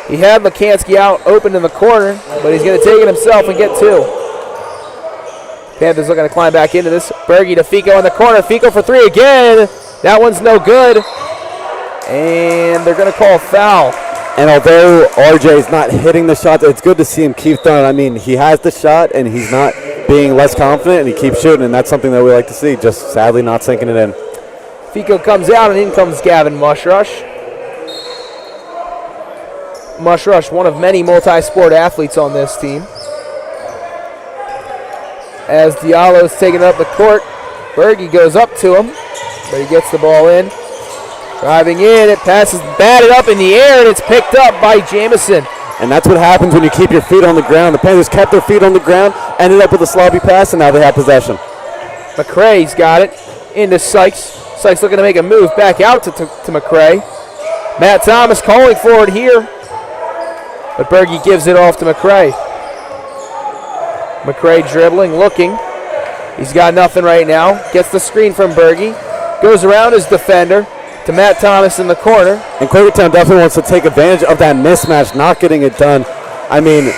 He had Lekansky out open in the corner, but he's going to take it himself and get two. Panthers looking to climb back into this. Berge to Fico in the corner. Fico for three again. That one's no good. And they're going to call a foul. And although RJ is not hitting the shot, it's good to see him keep throwing. I mean, he has the shot, and he's not being less confident, and he keeps shooting, and that's something that we like to see, just sadly not sinking it in. Fico comes out, and in comes Gavin Mushrush. Mushrush, one of many multi-sport athletes on this team. As Diallo's taking up the court, Berge goes up to him, but he gets the ball in. Driving in, it passes batted up in the air, and it's picked up by Jamison. And that's what happens when you keep your feet on the ground. The Panthers kept their feet on the ground, ended up with a sloppy pass, and now they have possession. McCray's got it into Sykes. Sykes looking to make a move back out to McCray. Matt Thomas calling for it here, but Berge gives it off to McCray. McCray dribbling, looking. He's got nothing right now. Gets the screen from Berge. Goes around his defender to Matt Thomas in the corner. And Quakertown definitely wants to take advantage of that mismatch, not getting it done. I mean,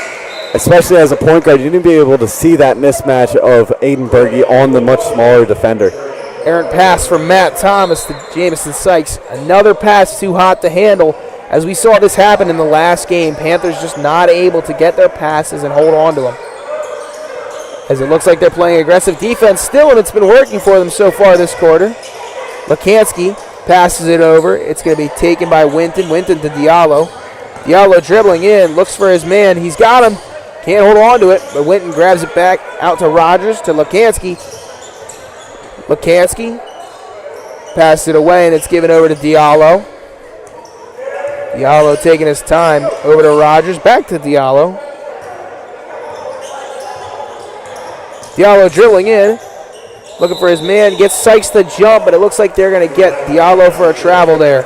especially as a point guard, you need to be able to see that mismatch of Aiden Berge on the much smaller defender. Errant pass from Matt Thomas to Jamison Sykes. Another pass too hot to handle. As we saw this happen in the last game, Panthers just not able to get their passes and hold on to them. As it looks like they're playing aggressive defense still, and it's been working for them so far this quarter. Lekansky passes it over. It's going to be taken by Winton. Winton to Diallo. Diallo dribbling in, looks for his man. He's got him. Can't hold on to it, but Winton grabs it back out to Rogers, to Lekansky. Lekansky passes it away, and it's given over to Diallo. Diallo taking his time over to Rogers, back to Diallo. Diallo dribbling in, looking for his man, gets Sykes to jump, but it looks like they're going to get Diallo for a travel there.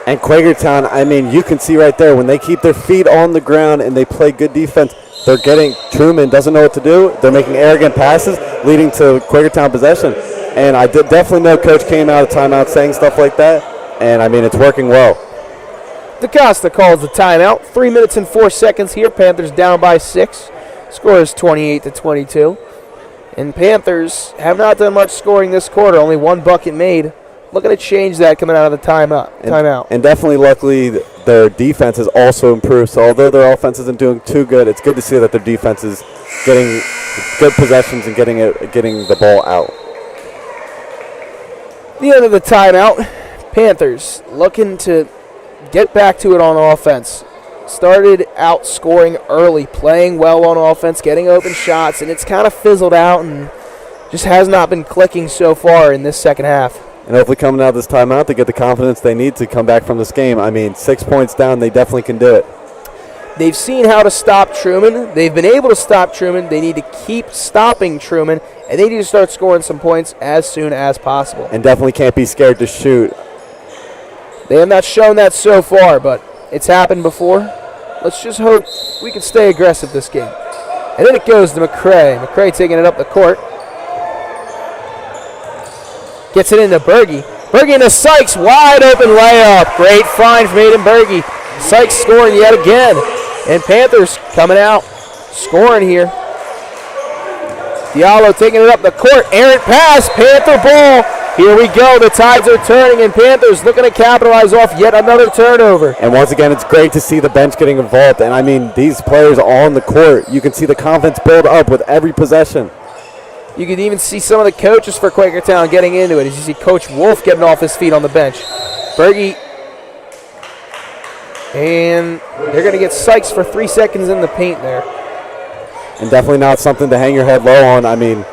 And Quakertown, I mean, you can see right there, when they keep their feet on the ground and they play good defense, they're getting, Truman doesn't know what to do. They're making arrogant passes, leading to Quakertown possession. And I did definitely know Coach came out of timeout saying stuff like that, and I mean, it's working well. DaCosta calls the timeout. 3 minutes and 4 seconds here. Panthers down by 6. Score is 28-22. And Panthers have not done much scoring this quarter. Only one bucket made. Looking to change that coming out of the timeout. And definitely, luckily, their defense has also improved. So although their offense isn't doing too good, it's good to see that their defense is getting good possessions and getting the ball out. The end of the timeout. Panthers looking to get back to it on offense. Started out scoring early, playing well on offense, getting open shots, and it's kind of fizzled out and just has not been clicking so far in this second half. And hopefully coming out of this timeout, they get the confidence they need to come back from this game. I mean, 6 points down, they definitely can do it. They've seen how to stop Truman. They've been able to stop Truman. They need to keep stopping Truman, and they need to start scoring some points as soon as possible. And definitely can't be scared to shoot. They have not shown that so far, but it's happened before. Let's just hope we can stay aggressive this game. And then it goes to McCray. McCray taking it up the court. Gets it into Berge. Berge into Sykes. Wide open layup. Great find from Aiden Berge. Sykes scoring yet again. And Panthers coming out, scoring here. Diallo taking it up the court. Errant pass. Panther ball. Here we go. The tides are turning, and Panthers looking to capitalize off yet another turnover. And once again, it's great to see the bench getting involved. And I mean, these players on the court, you can see the confidence build up with every possession. You can even see some of the coaches for Quakertown getting into it. As you see Coach Wolf getting off his feet on the bench. Berge. And they're going to get Sykes for 3 seconds in the paint there. And definitely not something to hang your head low on. I mean,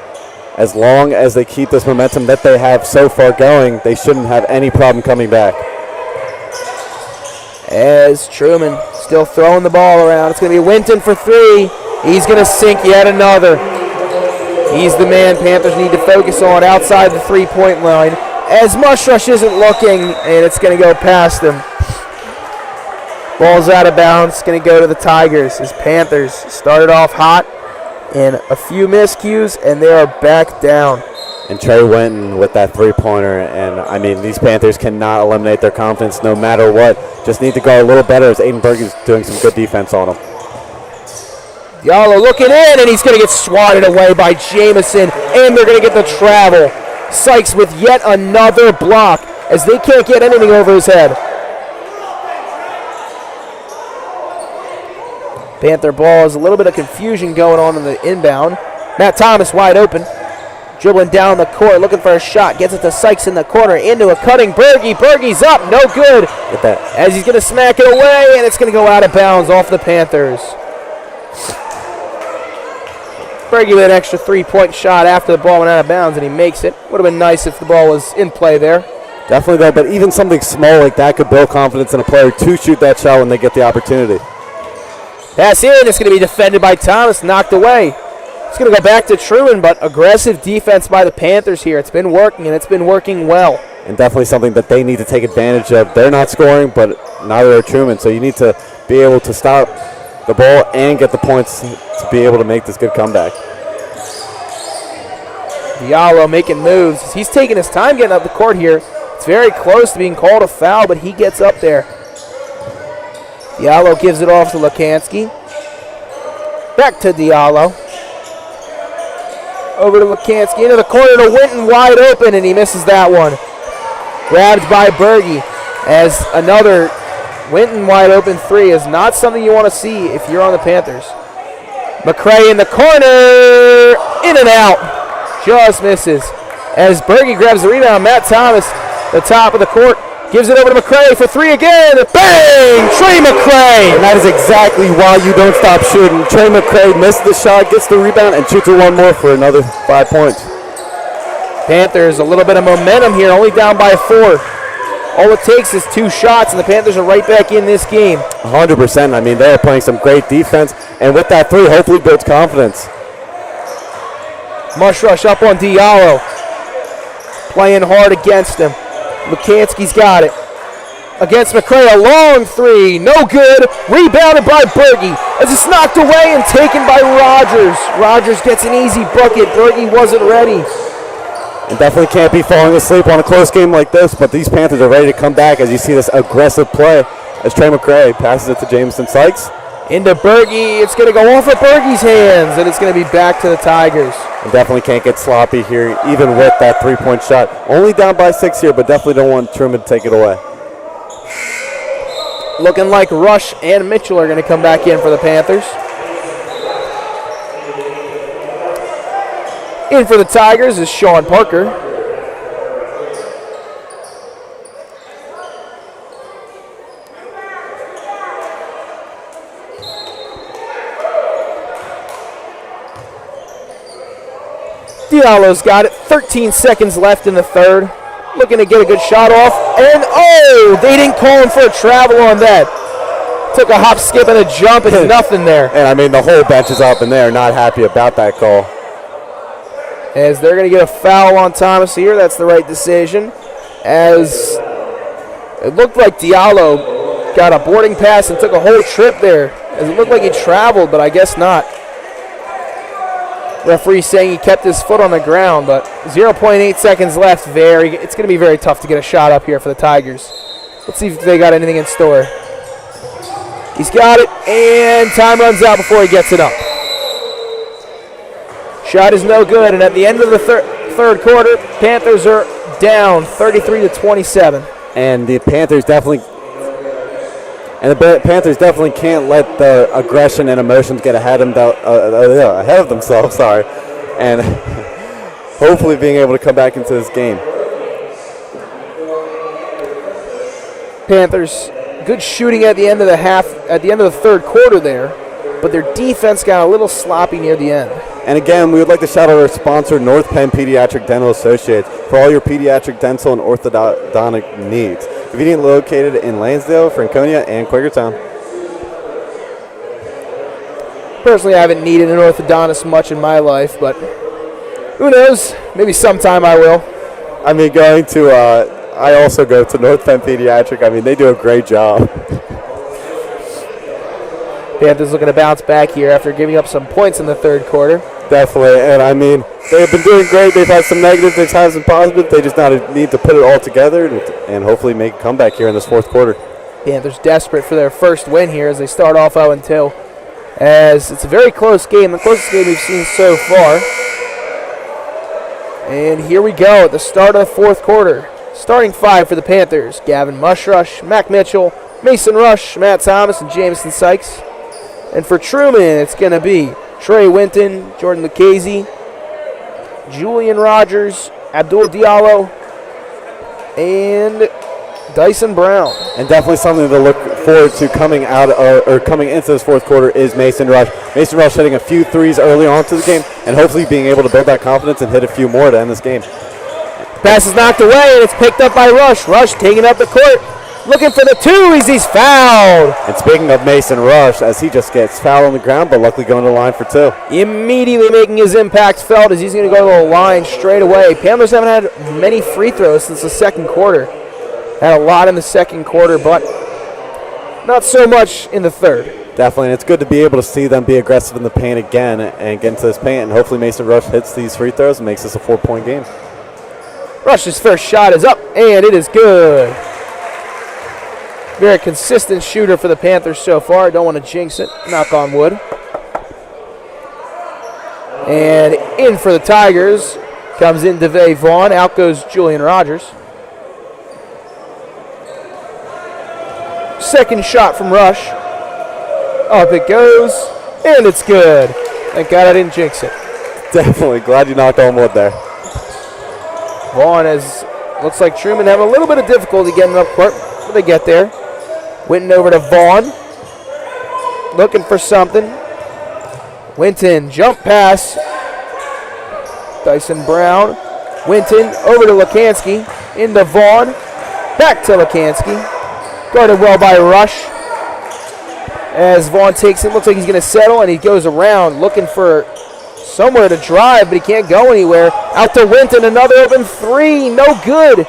as long as they keep this momentum that they have so far going, they shouldn't have any problem coming back. As Truman still throwing the ball around. It's going to be Winton for 3. He's going to sink yet another. He's the man Panthers need to focus on outside the three-point line. As Mushrush isn't looking, and it's going to go past him. Ball's out of bounds. Going to go to the Tigers as Panthers started off hot and a few miscues, and they are back down. And Trey Winton with that three-pointer. And, I mean, these Panthers cannot eliminate their confidence no matter what. Just need to go a little better as Aiden Berge is doing some good defense on them. Diallo looking in, and he's going to get swatted away by Jamison, and they're going to get the travel. Sykes with yet another block as they can't get anything over his head. Panther ball is a little bit of confusion going on in the inbound. Matt Thomas wide open. Dribbling down the court, looking for a shot. Gets it to Sykes in the corner, into a cutting Berge. Berge's up, no good. Get that. As he's going to smack it away, and it's going to go out of bounds off the Panthers. Berge with an extra three-point shot after the ball went out of bounds, and he makes it. Would have been nice if the ball was in play there. Definitely, though, but even something small like that could build confidence in a player to shoot that shot when they get the opportunity. Pass in, it's going to be defended by Thomas, knocked away. It's going to go back to Truman, but aggressive defense by the Panthers here. It's been working, and it's been working well. And definitely something that they need to take advantage of. They're not scoring, but neither are Truman, so you need to be able to stop the ball and get the points to be able to make this good comeback. Diallo making moves. He's taking his time getting up the court here. It's very close to being called a foul, but he gets up there. Diallo gives it off to Lukanski. Back to Diallo. Over to Lukanski, into the corner to Winton, wide open, and he misses that one. Grabbed by Berge, as another Winton wide open three is not something you want to see if you're on the Panthers. McCray in the corner, in and out, just misses. As Berge grabs the rebound, Matt Thomas, the top of the court, gives it over to McCray for 3 again. Bang! Trey McCray! And that is exactly why you don't stop shooting. Trey McCray missed the shot, gets the rebound, and shoots it one more for another 5 points. Panthers a little bit of momentum here, only down by 4. All it takes is 2 shots, and the Panthers are right back in this game. 100%. I mean, they are playing some great defense, and with that 3, hopefully builds confidence. Mushrush up on Diallo. Playing hard against him. Lukanski's got it. Against McCray, a long 3, no good. Rebounded by Berge as it's knocked away and taken by Rogers. Rogers gets an easy bucket. Berge wasn't ready. And definitely can't be falling asleep on a close game like this, but these Panthers are ready to come back as you see this aggressive play as Trey McCray passes it to Jamison Sykes. Into Berge, it's going to go off of Berge's hands, and it's going to be back to the Tigers. And definitely can't get sloppy here, even with that 3-point shot. Only down by 6 here, but definitely don't want Truman to take it away. Looking like Rush and Mitchell are going to come back in for the Panthers. In for the Tigers is Sean Parker. Diallo's got it. 13 seconds left in the third. Looking to get a good shot off. And, oh, they didn't call him for a travel on that. Took a hop, skip, and a jump, and nothing there. And, I mean, the whole bench is up, and they're not happy about that call. As they're going to get a foul on Thomas here. That's the right decision. As it looked like Diallo got a boarding pass and took a whole trip there. As it looked like he traveled, but I guess not. Referee saying he kept his foot on the ground, but 0.8 seconds left. It's going to be very tough to get a shot up here for the Tigers. Let's see if they got anything in store. He's got it, and time runs out before he gets it up. Shot is no good, and at the end of the third quarter, Panthers are down 33-27. And the Panthers definitely can't let the aggression and emotions get ahead of themselves. Sorry, and hopefully being able to come back into this game. Panthers, good shooting at the end of the third quarter there, but their defense got a little sloppy near the end. And again, we would like to shout out our sponsor, North Penn Pediatric Dental Associates, for all your pediatric dental and orthodontic needs. Conveniently located in Lansdale, Franconia, and Quakertown. Personally, I haven't needed an orthodontist much in my life, but who knows? Maybe sometime I will. I mean, I also go to North Penn Pediatric. I mean, they do a great job. Panthers looking to bounce back here after giving up some points in the third quarter. Definitely, and I mean, they've been doing great. They've had some negatives, they've had some positives. They just need to put it all together and hopefully make a comeback here in this fourth quarter. Panthers desperate for their first win here as they start off 0-2. As it's a very close game, the closest game we've seen so far. And here we go at the start of the fourth quarter. Starting five for the Panthers: Gavin Mushrush, Mac Mitchell, Mason Rush, Matt Thomas, and Jamison Sykes. And for Truman, it's going to be Trey Winton, Jordan Lucchese, Julian Rogers, Abdul Diallo, and Dyson Brown. And definitely something to look forward to coming into this fourth quarter is Mason Rush. Mason Rush hitting a few threes early on to the game and hopefully being able to build that confidence and hit a few more to end this game. Pass is knocked away, and it's picked up by Rush. Rush taking up the court, looking for the two as he's fouled. And speaking of Mason Rush, as he just gets fouled on the ground, but luckily going to the line for two. Immediately making his impact felt as he's going to go to the line straight away. Panthers haven't had many free throws since the second quarter. Had a lot in the second quarter, but not so much in the third. Definitely, and it's good to be able to see them be aggressive in the paint again and get into this paint, and hopefully Mason Rush hits these free throws and makes this a 4-point game. Rush's first shot is up, and it is good. Very consistent shooter for the Panthers so far. Don't want to jinx it. Knock on wood. And in for the Tigers comes in DeVay Vaughn. Out goes Julian Rogers. Second shot from Rush. Up it goes, and it's good. Thank God I didn't jinx it. Definitely. Glad you knocked on wood there. Vaughn looks like Truman having a little bit of difficulty getting up court, but they get there. Winton over to Vaughn. Looking for something. Winton, jump pass. Dyson Brown. Winton over to Lukanski. Into Vaughn. Back to Lukanski. Guarded well by Rush. As Vaughn takes it, looks like he's going to settle, and he goes around looking for somewhere to drive, but he can't go anywhere. Out to Winton, another open three. No good.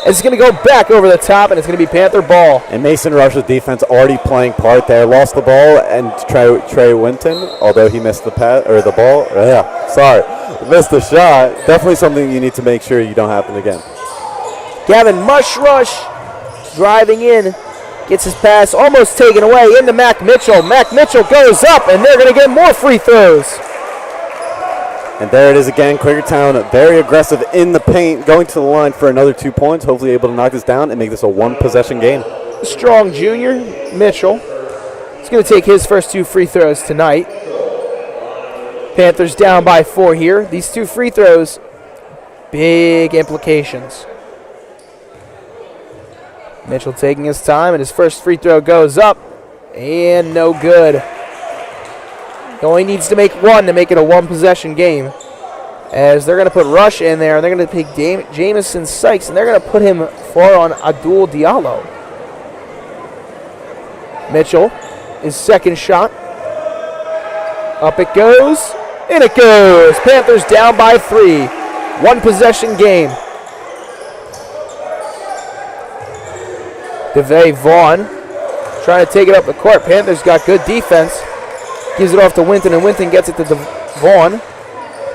It's going to go back over the top, and it's going to be Panther ball. And Mason Rush's defense already playing part there. Lost the ball, and Trey Winton, although he missed the ball. Missed the shot. Definitely something you need to make sure you don't happen again. Gavin Mushrush driving in. Gets his pass almost taken away into Mac Mitchell. Mac Mitchell goes up, and they're going to get more free throws. And there it is again. Quakertown very aggressive in the paint, going to the line for another 2 points. Hopefully able to knock this down and make this a one-possession game. Strong junior, Mitchell. He's going to take his first two free throws tonight. Panthers down by 4 here. These two free throws, big implications. Mitchell taking his time, and his first free throw goes up, and no good. He only needs to make one to make it a one-possession game. As they're going to put Rush in there, and they're going to pick Jamison Sykes, and they're going to put him far on Abdul Diallo. Mitchell his second shot. Up it goes, and it goes. Panthers down by 3. One possession game. DeVay Vaughn trying to take it up the court. Panthers got good defense. Gives it off to Winton, and Winton gets it to Vaughn.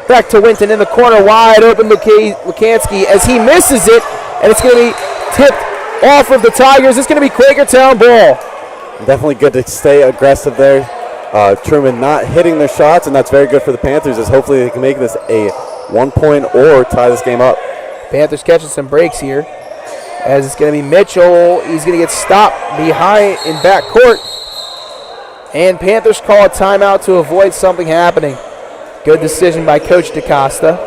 Back to Winton in the corner, wide open Lukansky as he misses it, and it's going to be tipped off of the Tigers. It's going to be Quakertown ball. Definitely good to stay aggressive there. Truman not hitting their shots, and that's very good for the Panthers, as hopefully they can make this a 1 point or tie this game up. Panthers catching some breaks here, as it's going to be Mitchell. He's going to get stopped behind in backcourt, and Panthers call a timeout to avoid something happening. Good decision by Coach DaCosta.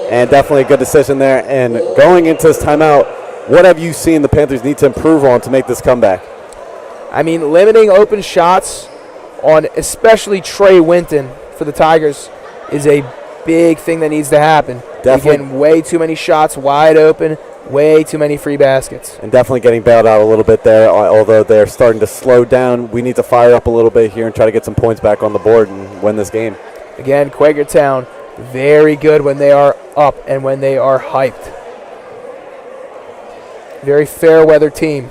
And definitely a good decision there. And going into this timeout, what have you seen the Panthers need to improve on to make this comeback? I mean, limiting open shots on especially Trey Winton for the Tigers is a big thing that needs to happen. Definitely. Getting way too many shots wide open, way too many free baskets. And definitely getting bailed out a little bit there, although they're starting to slow down. We need to fire up a little bit here and try to get some points back on the board and win this game. Again, Quakertown, very good when they are up and when they are hyped. Very fair weather team.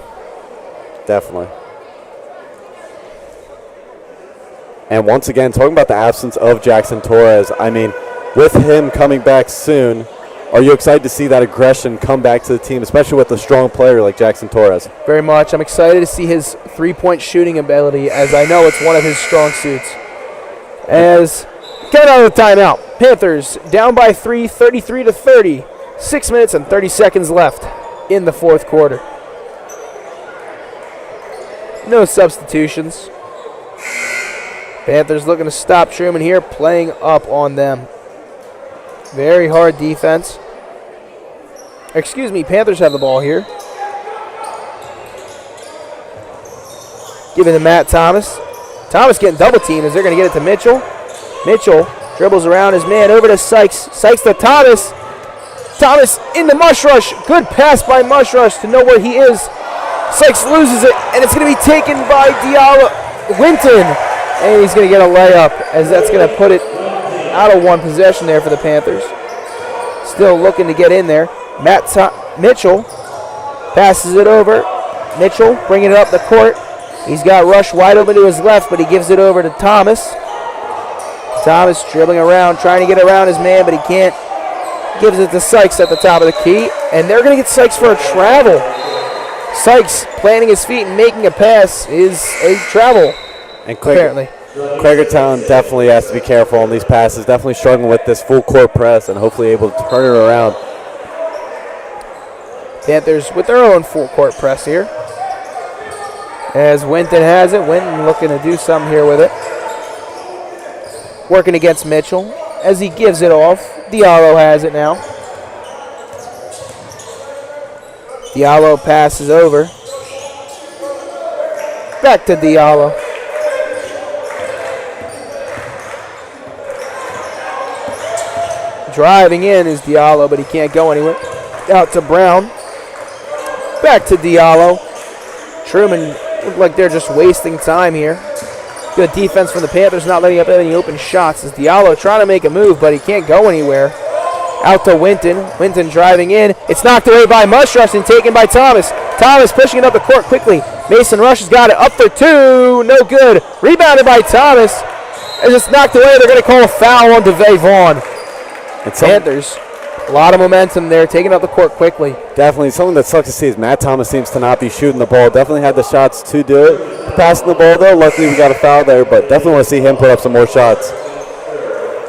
Definitely. And once again, talking about the absence of Jackson Torres, I mean, with him coming back soon, are you excited to see that aggression come back to the team, especially with a strong player like Jackson Torres? Very much. I'm excited to see his three-point shooting ability, as I know it's one of his strong suits. As coming out of the timeout, Panthers down by 3, 33-30. 6 minutes and 30 seconds left in the fourth quarter. No substitutions. Panthers looking to stop Truman here, playing up on them. Very hard defense. Excuse me, Panthers have the ball here. Giving to Matt Thomas. Thomas getting double teamed as they're going to get it to Mitchell. Mitchell dribbles around his man over to Sykes. Sykes to Thomas. Thomas in the Mush Rush. Good pass by Mush Rush to know where he is. Sykes loses it, and it's going to be taken by Winton. And he's going to get a layup, as that's going to put it out of one possession there for the Panthers. Still looking to get in there. Mitchell passes it over. Mitchell bringing it up the court. He's got Rush wide open to his left, but he gives it over to Thomas. Thomas dribbling around, trying to get around his man, but he can't. Gives it to Sykes at the top of the key, and they're going to get Sykes for a travel. Sykes planting his feet and making a pass is a travel, and apparently. Quakertown definitely has to be careful on these passes, definitely struggling with this full court press and hopefully able to turn it around. Panthers with their own full court press here. As Winton has it, Winton looking to do something here with it. Working against Mitchell as he gives it off. Diallo has it now. Diallo passes over. Back to Diallo. Driving in is Diallo, but he can't go anywhere. Out to Brown. Back to Diallo. Truman look like they're just wasting time here. Good defense from the Panthers, not letting up any open shots. As Diallo trying to make a move, but he can't go anywhere. Out to Winton. Winton driving in. It's knocked away by Mushrush and taken by Thomas. Thomas pushing it up the court quickly. Mason Rush has got it up for two. No good. Rebounded by Thomas. As it's knocked away, they're going to call a foul on DeVay Vaughn. Panthers, a lot of momentum there, taking up the court quickly. Definitely. Something that sucks to see is Matt Thomas seems to not be shooting the ball. Definitely had the shots to do it. Passing the ball, though. Luckily, we got a foul there, but definitely want to see him put up some more shots.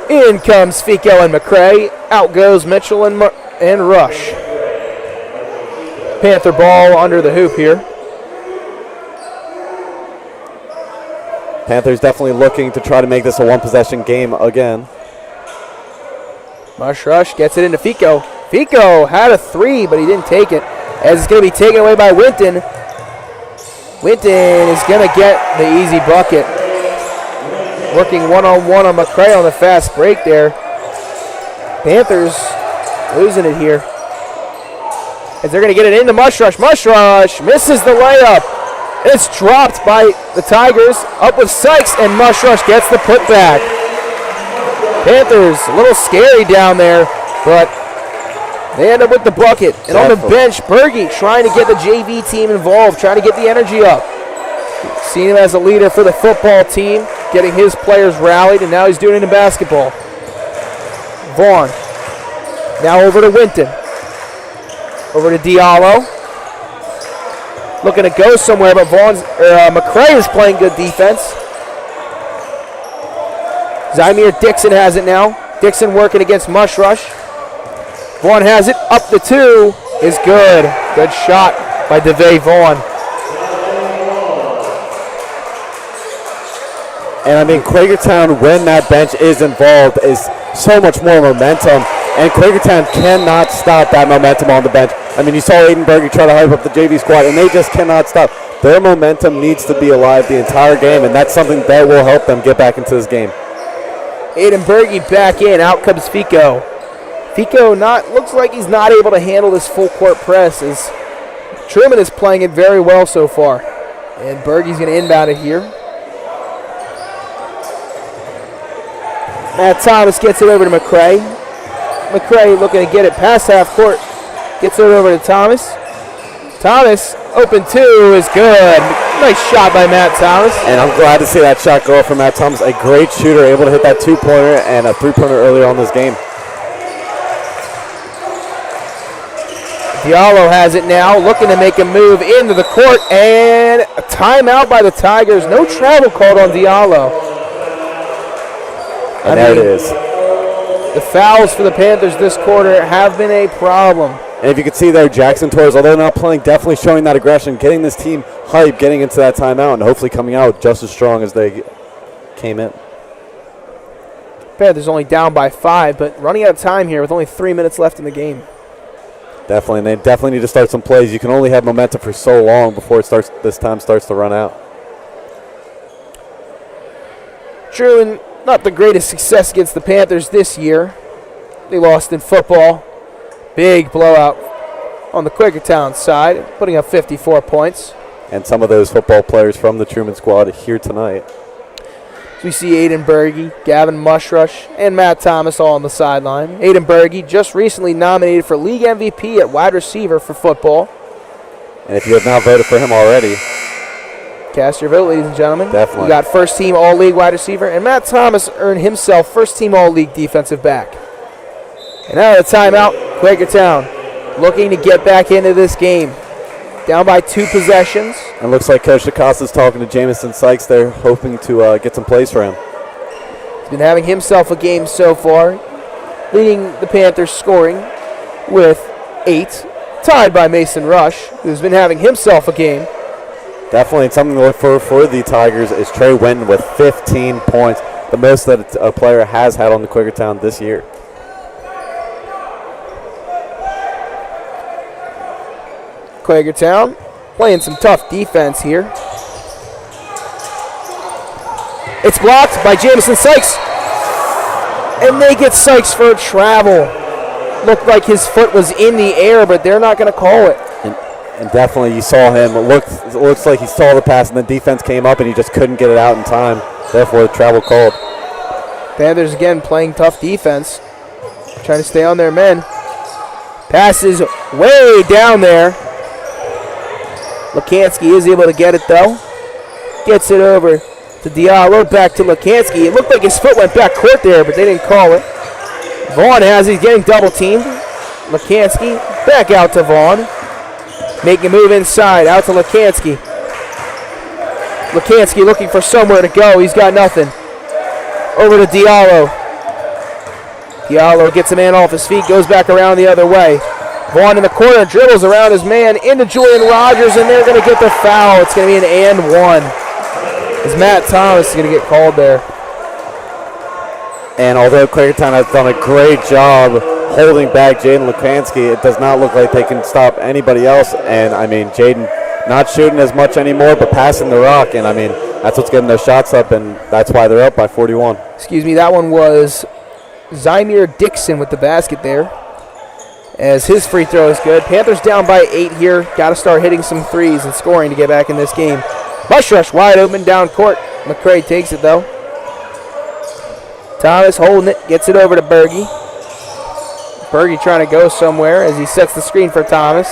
In comes Fico and McCray. Out goes Mitchell and Rush. Panther ball under the hoop here. Panthers definitely looking to try to make this a one-possession game again. Mush Rush gets it into Fico. Fico had a three, but he didn't take it. As it's going to be taken away by Winton. Winton is going to get the easy bucket. Working one-on-one on McCray on the fast break there. Panthers losing it here. As they're going to get it into Mush Rush. Mush Rush misses the layup. And it's dropped by the Tigers. Up with Sykes, and Mush Rush gets the putback. Panthers a little scary down there, but they end up with the bucket. And on the bench, Berge trying to get the JV team involved, trying to get the energy up. Seen him as a leader for the football team, getting his players rallied, and now he's doing it in basketball. Vaughn. Now over to Winton. Over to Diallo. Looking to go somewhere, but McCray is playing good defense. Zymir Dixon has it now. Dixon working against Mush Rush. Vaughn has it. Up the 2 is good. Good shot by DeVay Vaughn. And I mean, Quakertown, when that bench is involved, is so much more momentum. And Quakertown cannot stop that momentum on the bench. I mean, you saw Aiden Berge try to hype up the JV squad, and they just cannot stop. Their momentum needs to be alive the entire game, and that's something that will help them get back into this game. Aiden Berge back in. Out comes Fico. Fico looks like he's not able to handle this full court press, as Truman is playing it very well so far. And Berge's going to inbound it here. Matt Thomas gets it over to McCray. McCray looking to get it past half court. Gets it over to Thomas. Thomas, open 2 is good. Nice shot by Matt Thomas. And I'm glad to see that shot go up from Matt Thomas. A great shooter, able to hit that 2-pointer and a 3-pointer earlier on this game. Diallo has it now, looking to make a move into the court, and a timeout by the Tigers. No travel called on Diallo. And there it is. The fouls for the Panthers this quarter have been a problem. And if you can see there, Jackson Torres, although not playing, definitely showing that aggression, getting this team hype, getting into that timeout, and hopefully coming out just as strong as they came in. Panthers only down by 5, but running out of time here with only 3 minutes left in the game. Definitely, and they definitely need to start some plays. You can only have momentum for so long before this time starts to run out. Truman, not the greatest success against the Panthers this year. They lost in football. Big blowout on the Quakertown side, putting up 54 points. And some of those football players from the Truman squad are here tonight. So we see Aiden Berge, Gavin Mushrush, and Matt Thomas all on the sideline. Aiden Berge just recently nominated for league MVP at wide receiver for football. And if you have not voted for him already, cast your vote, ladies and gentlemen. Definitely. We got first team all-league wide receiver, and Matt Thomas earned himself first team all-league defensive back. And now the timeout, Quakertown looking to get back into this game. Down by 2 possessions. And looks like Coach DeCosta's talking to Jamison Sykes there, hoping to get some plays for him. He's been having himself a game so far, leading the Panthers scoring with 8, tied by Mason Rush, who's been having himself a game. Definitely something to look for the Tigers is Trey Winton with 15 points, the most that a player has had on the Quakertown this year. Quakertown playing some tough defense here. It's blocked by Jamison Sykes. And they get Sykes for a travel. Looked like his foot was in the air, but they're not going to call it. And definitely you saw him. It looks like he saw the pass, and the defense came up, and he just couldn't get it out in time. Therefore, the travel called. Panthers again playing tough defense. Trying to stay on their men. Passes way down there. Lukanski is able to get it, though. Gets it over to Diallo, back to Lukanski. It looked like his foot went back court there, but they didn't call it. Vaughn has it. He's getting double-teamed. Lukanski back out to Vaughn. Making a move inside, out to Lukanski. Lukanski looking for somewhere to go. He's got nothing. Over to Diallo. Diallo gets a man off his feet, goes back around the other way. Vaughn in the corner, dribbles around his man into Julian Rogers, and they're going to get the foul. It's going to be an and one. As Matt Thomas is going to get called there. And although Quakertown has done a great job holding back Jaden Lukanski, it does not look like they can stop anybody else. And, I mean, Jaden not shooting as much anymore, but passing the rock. And, I mean, that's what's getting their shots up, and that's why they're up by 41. Excuse me, that one was Zymir Dixon with the basket there. as his free throw is good. Panthers down by 8 here. Got to start hitting some threes and scoring to get back in this game. Mush rush wide open down court. McCray takes it though. Thomas holding it, gets it over to Berge. Berge trying to go somewhere as he sets the screen for Thomas.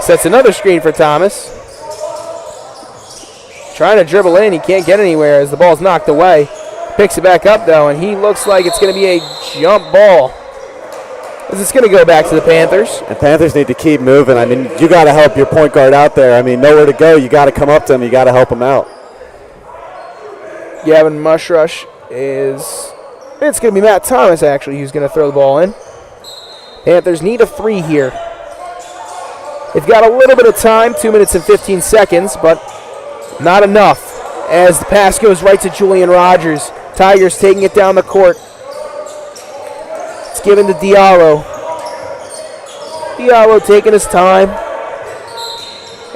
Sets another screen for Thomas. Trying to dribble in, he can't get anywhere as the ball's knocked away. Picks it back up though, and he looks like it's going to be a jump ball. As it's going to go back to the Panthers. And Panthers need to keep moving. I mean, you got to help your point guard out there. I mean, nowhere to go. You got to come up to him. You got to help him out. Gavin Mushrush is... It's going to be Matt Thomas, actually, who's going to throw the ball in. Panthers need a 3 here. They've got a little bit of time, 2 minutes and 15 seconds, but not enough. As the pass goes right to Julian Rogers. Tigers taking it down the court. It's given to Diallo. Diallo taking his time.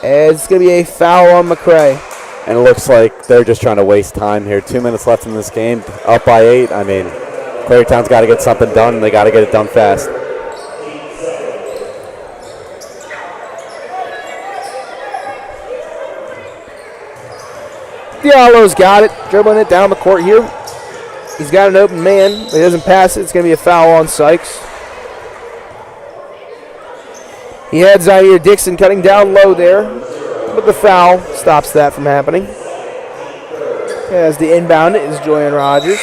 As it's going to be a foul on McCray. And it looks like they're just trying to waste time here. 2 minutes left in this game, up by 8. I mean, Quakertown's got to get something done, and they got to get it done fast. Diallo's got it, dribbling it down the court here. He's got an open man, but he doesn't pass it. It's going to be a foul on Sykes. He had Zaire Dixon cutting down low there, but the foul stops that from happening. As the inbound is Julian Rogers.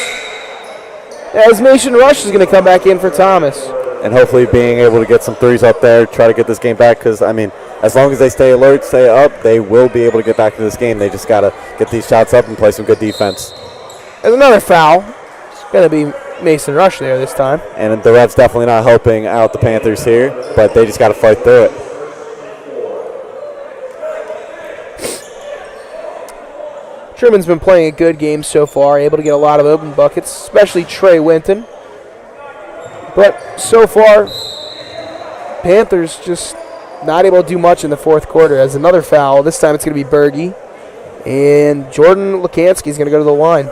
As Mason Rush is going to come back in for Thomas. And hopefully being able to get some threes up there, try to get this game back, because, I mean, as long as they stay alert, stay up, they will be able to get back to this game. They just got to get these shots up and play some good defense. There's another foul. It's going to be Mason Rush there this time. And the refs definitely not helping out the Panthers here, but they just got to fight through it. Truman's been playing a good game so far, able to get a lot of open buckets, especially Trey Winton. But so far, Panthers just not able to do much in the fourth quarter. As another foul, this time it's going to be Berge. And Jordan Lukansky is going to go to the line.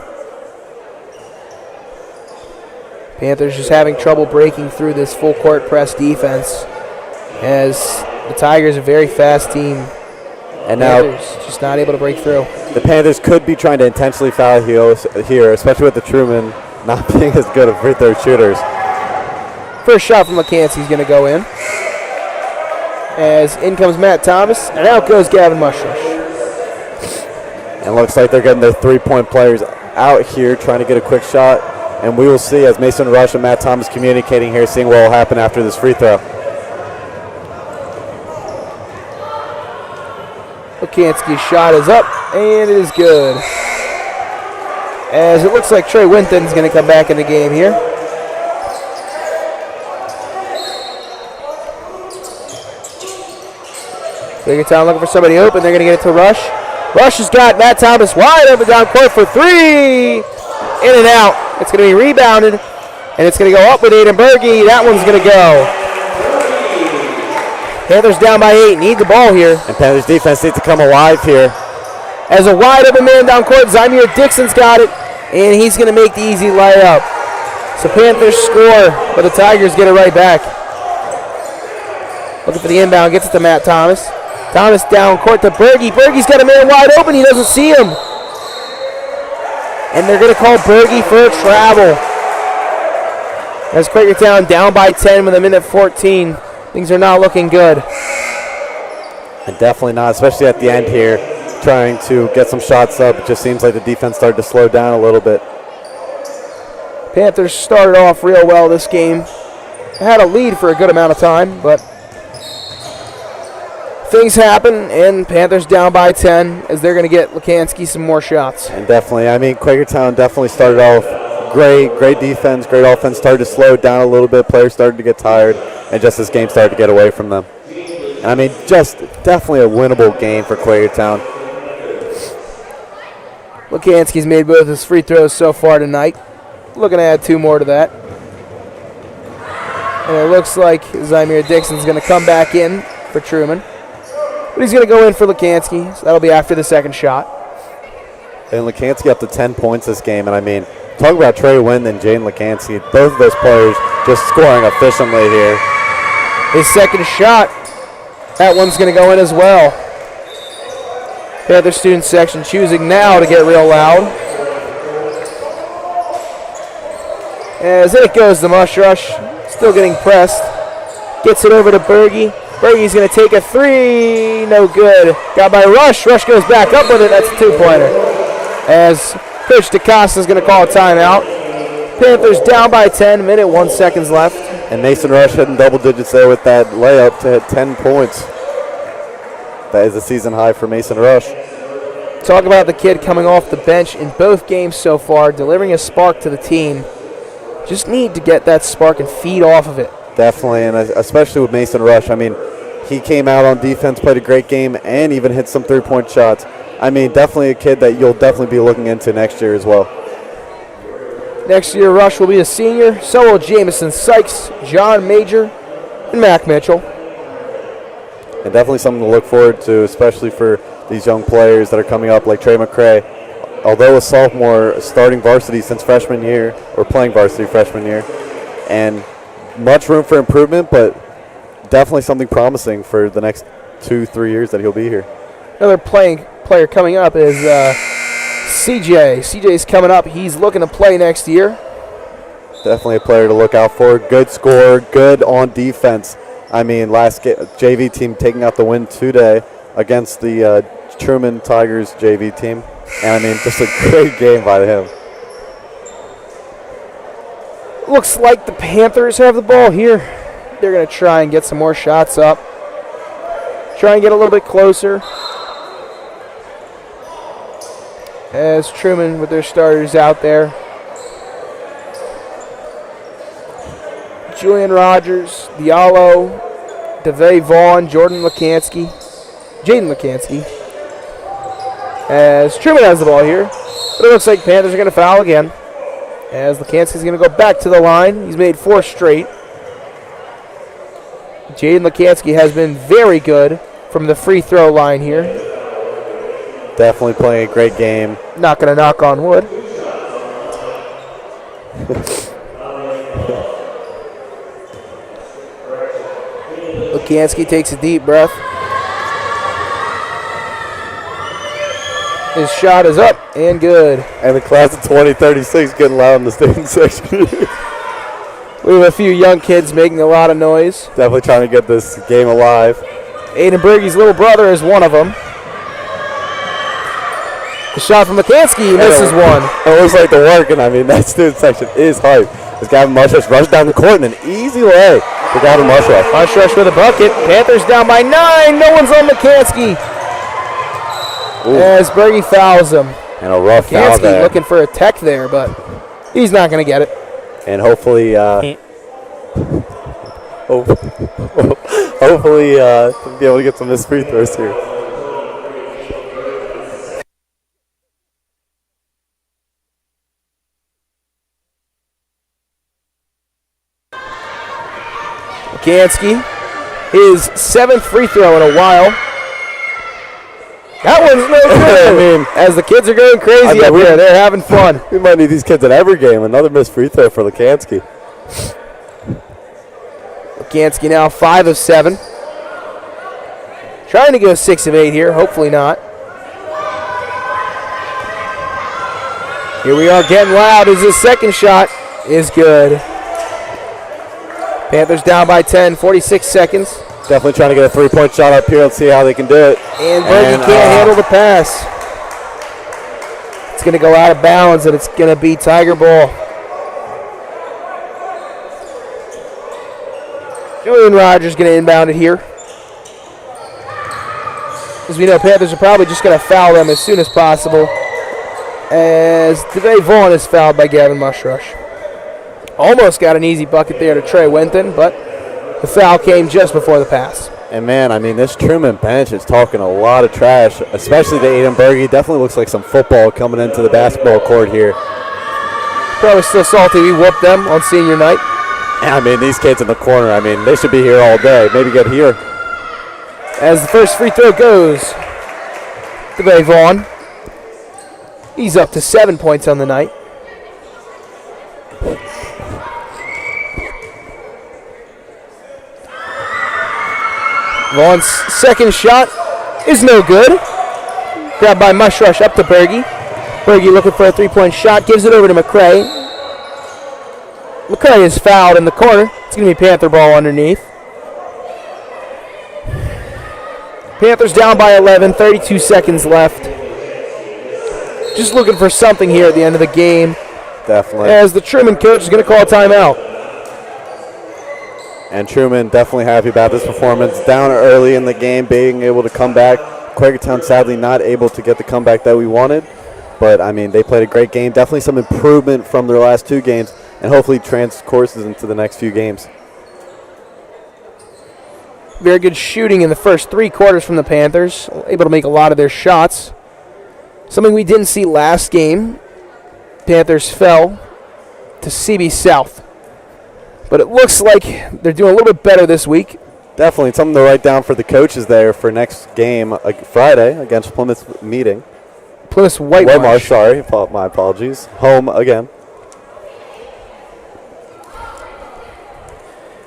Panthers just having trouble breaking through this full court press defense, as the Tigers are a very fast team. And now just not able to break through. The Panthers could be trying to intentionally foul here, especially with the Truman not being as good of free throw shooters. First shot from Lukansky is going to go in. As in comes Matt Thomas, and out goes Gavin Mushrush. And looks like they're getting their three-point players out here, trying to get a quick shot. And we will see as Mason Rush and Matt Thomas communicating here, seeing what will happen after this free throw. Lukansky's shot is up, and it is good. As it looks like Trey Winton's going to come back in the game here. Quakertown looking for somebody open. They're going to get it to Rush. Rush has got Matt Thomas wide open down court for 3. In and out. It's going to be rebounded, and it's going to go up with Aiden Berge. That one's going to go. Panthers down by 8. Need the ball here. And Panthers defense needs to come alive here. As a wide open man down court, Zaire Dixon's got it, and he's going to make the easy layup. So Panthers score, but the Tigers get it right back. Looking for the inbound, gets it to Matt Thomas. Thomas down court to Berge. Berge's got a man wide open. He doesn't see him. And they're going to call Berge for a travel. As Quakertown down by 10 with a minute 14. Things are not looking good. And definitely not, especially at the end here, trying to get some shots up. It just seems like the defense started to slow down a little bit. Panthers started off real well this game. Had a lead for a good amount of time, but things happen, and Panthers down by 10 as they're going to get Lukansky some more shots. And definitely, I mean, Quakertown definitely started off great defense, great offense, started to slow down a little bit. Players started to get tired, and just this game started to get away from them. And I mean, just definitely a winnable game for Quakertown. Lukansky's made both his free throws so far tonight. Looking to add 2 more to that. And it looks like Zaire Dixon's going to come back in for Truman. But he's going to go in for Lukansky, so that'll be after the second shot. And Lukansky up to 10 points this game. And I mean, talk about Trey Wynn and Jane Lukansky. Both of those players just scoring efficiently here. His second shot. That one's going to go in as well. Panther student section choosing now to get real loud. As it goes the Mush Rush. Still getting pressed. Gets it over to Berge. Berge's going to take a three. No good. Got by Rush. Rush goes back up with it. That's a two-pointer. As Coach DeCosta is going to call a timeout. Panthers down by 10. Minute, 1 second left. And Mason Rush hitting double digits there with that layup to hit 10 points. That is a season high for Mason Rush. Talk about the kid coming off the bench in both games so far, delivering a spark to the team. Just need to get that spark and feed off of it. Definitely, and especially with Mason Rush. I mean, he came out on defense, played a great game, and even hit some three-point shots. I mean, definitely a kid that you'll definitely be looking into next year as well. Next year, Rush will be a senior. So will Jamison Sykes, John Major, and Mac Mitchell. And definitely something to look forward to, especially for these young players that are coming up like Trey McCray. Although a sophomore, starting varsity since freshman year, or playing varsity freshman year, and much room for improvement, but definitely something promising for the next 2-3 years that he'll be here. Another player coming up is CJ. CJ's coming up. He's looking to play next year. Definitely a player to look out for. Good scorer, good on defense. I mean, last JV team taking out the win today against the Truman Tigers JV team. And I mean, just a great game by him. Looks like the Panthers have the ball here. They're going to try and get some more shots up. Try and get a little bit closer. As Truman with their starters out there. Julian Rogers, Diallo, DeVay Vaughn, Jaden Lekansky. As Truman has the ball here. But it looks like Panthers are going to foul again. As Lekansky's going to go back to the line. He's made 4 straight. Jaden Lekansky has been very good from the free throw line here. Definitely playing a great game. Not going to knock on wood. Lekansky takes a deep breath. His shot is up and good. And the class of 2036 getting loud in the student section. We have a few young kids making a lot of noise. Definitely trying to get this game alive. Aiden Berge's little brother is one of them. The shot from Lekansky misses one. It looks like they're working. I mean, that student section is hype. As Gavin Mushrush rushes down the court in an easy way for Gavin Mushrush. Mushrush with a bucket. Panthers down by 9. No one's on Lekansky. As Berge fouls him. And a rough foul there. Looking for a tech there, but he's not going to get it. And hopefully, hopefully be able to get some missed free throws here. Lekansky, his 7th free throw in a while. That one's no good. I mean, as the kids are going crazy up there, they're having fun. We might need these kids at every game. Another missed free throw for Lekansky. Lekansky now 5 of 7. Trying to go 6 of 8 here. Hopefully not. Here we are getting loud as his second shot is good. Panthers down by 10, 46 seconds. Definitely trying to get a three-point shot up here. Let's see how they can do it. And Berge can't handle the pass. It's going to go out of bounds, and it's going to be Tiger ball. Julian Rogers going to inbound it here. As we know, Panthers are probably just going to foul them as soon as possible. As DeVay Vaughn is fouled by Gavin Mushrush. Almost got an easy bucket there to Trey Wenton, but the foul came just before the pass. And, man, I mean, this Truman bench is talking a lot of trash, especially to Aiden Berge. Definitely looks like some football coming into the basketball court here. Probably still salty we whooped them on senior night. And, I mean, these kids in the corner, I mean, they should be here all day. Maybe get here. As the first free throw goes to DeVay Vaughn. He's up to 7 points on the night. Vaughn's second shot is no good. Grabbed by Mushrush up to Berge. Berge looking for a three-point shot, gives it over to McCray. McCray is fouled in the corner. It's going to be Panther ball underneath. Panthers down by 11, 32 seconds left. Just looking for something here at the end of the game. Definitely. As the Truman coach is going to call a timeout. And Truman definitely happy about this performance. Down early in the game, being able to come back. Quakertown sadly not able to get the comeback that we wanted. But, I mean, they played a great game. Definitely some improvement from their last two games. And hopefully transcourses into the next few games. Very good shooting in the first three quarters from the Panthers. Able to make a lot of their shots. Something we didn't see last game. Panthers fell to CB South. But it looks like they're doing a little bit better this week. Definitely something to write down for the coaches there for next game, Friday, against Plymouth Meeting. Plymouth Whitemarsh. Sorry, my apologies. Home again.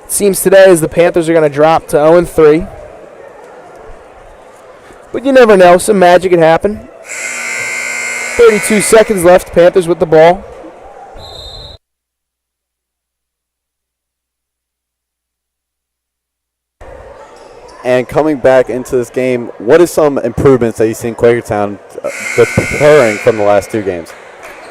It seems today as the Panthers are going to drop to 0-3. But you never know. Some magic could happen. 32 seconds left. Panthers with the ball. And coming back into this game, what is some improvements that you see in Quakertown preparing from the last two games?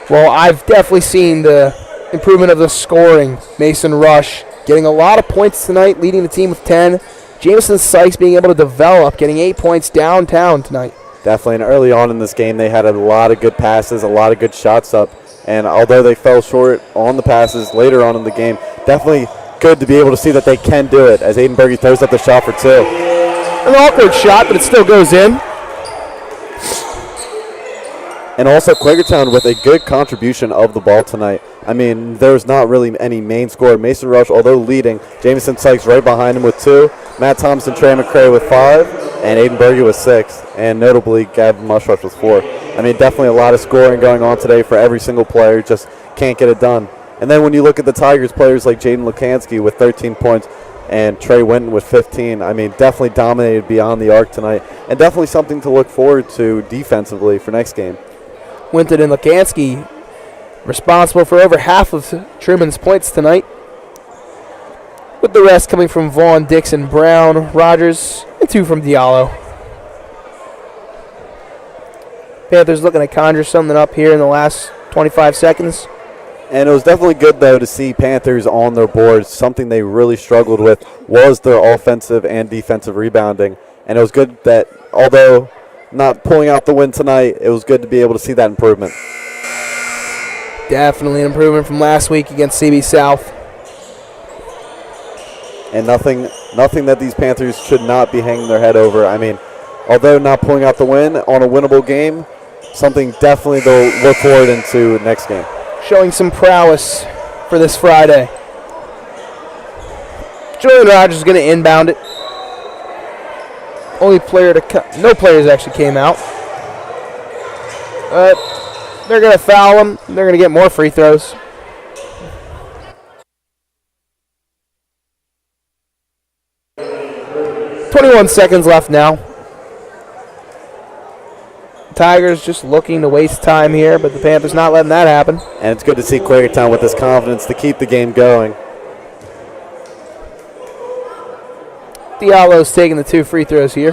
Well, I've definitely seen the improvement of the scoring. Mason Rush getting a lot of points tonight, leading the team with 10. Jameson Sykes being able to develop, getting 8 points downtown tonight. Definitely, and early on in this game, they had a lot of good passes, a lot of good shots up. And although they fell short on the passes later on in the game, definitely good to be able to see that they can do it as Aiden Berge throws up the shot for two. An awkward shot, but it still goes in. And also Quakertown with a good contribution of the ball tonight. I mean, there's not really any main scorer. Mason Rush, although leading, Jameson Sykes right behind him with 2. Matt Thompson, Trey McCray with 5. And Aiden Berge with 6. And notably, Gavin Mushrush with 4. I mean, definitely a lot of scoring going on today for every single player. Just can't get it done. And then when you look at the Tigers, players like Jaden Lukansky with 13 points and Trey Winton with 15, I mean, definitely dominated beyond the arc tonight. And definitely something to look forward to defensively for next game. Winton and Lukansky responsible for over half of Truman's points tonight, with the rest coming from Vaughn, Dixon, Brown, Rogers, and 2 from Diallo. Panthers looking to conjure something up here in the last 25 seconds. And it was definitely good, though, to see Panthers on their boards. Something they really struggled with was their offensive and defensive rebounding. And it was good that, although not pulling out the win tonight, it was good to be able to see that improvement. Definitely an improvement from last week against CB South. And nothing that these Panthers should not be hanging their head over. I mean, although not pulling out the win on a winnable game, something definitely to look forward into next game. Showing some prowess for this Friday. Julian Rogers is going to inbound it. Only player to no players actually came out. They're going to foul him. They're going to get more free throws. .21 seconds left now. Tigers just looking to waste time here, but the Panthers not letting that happen. And it's good to see Quakertown with this confidence to keep the game going. Diallo's taking the 2 free throws here.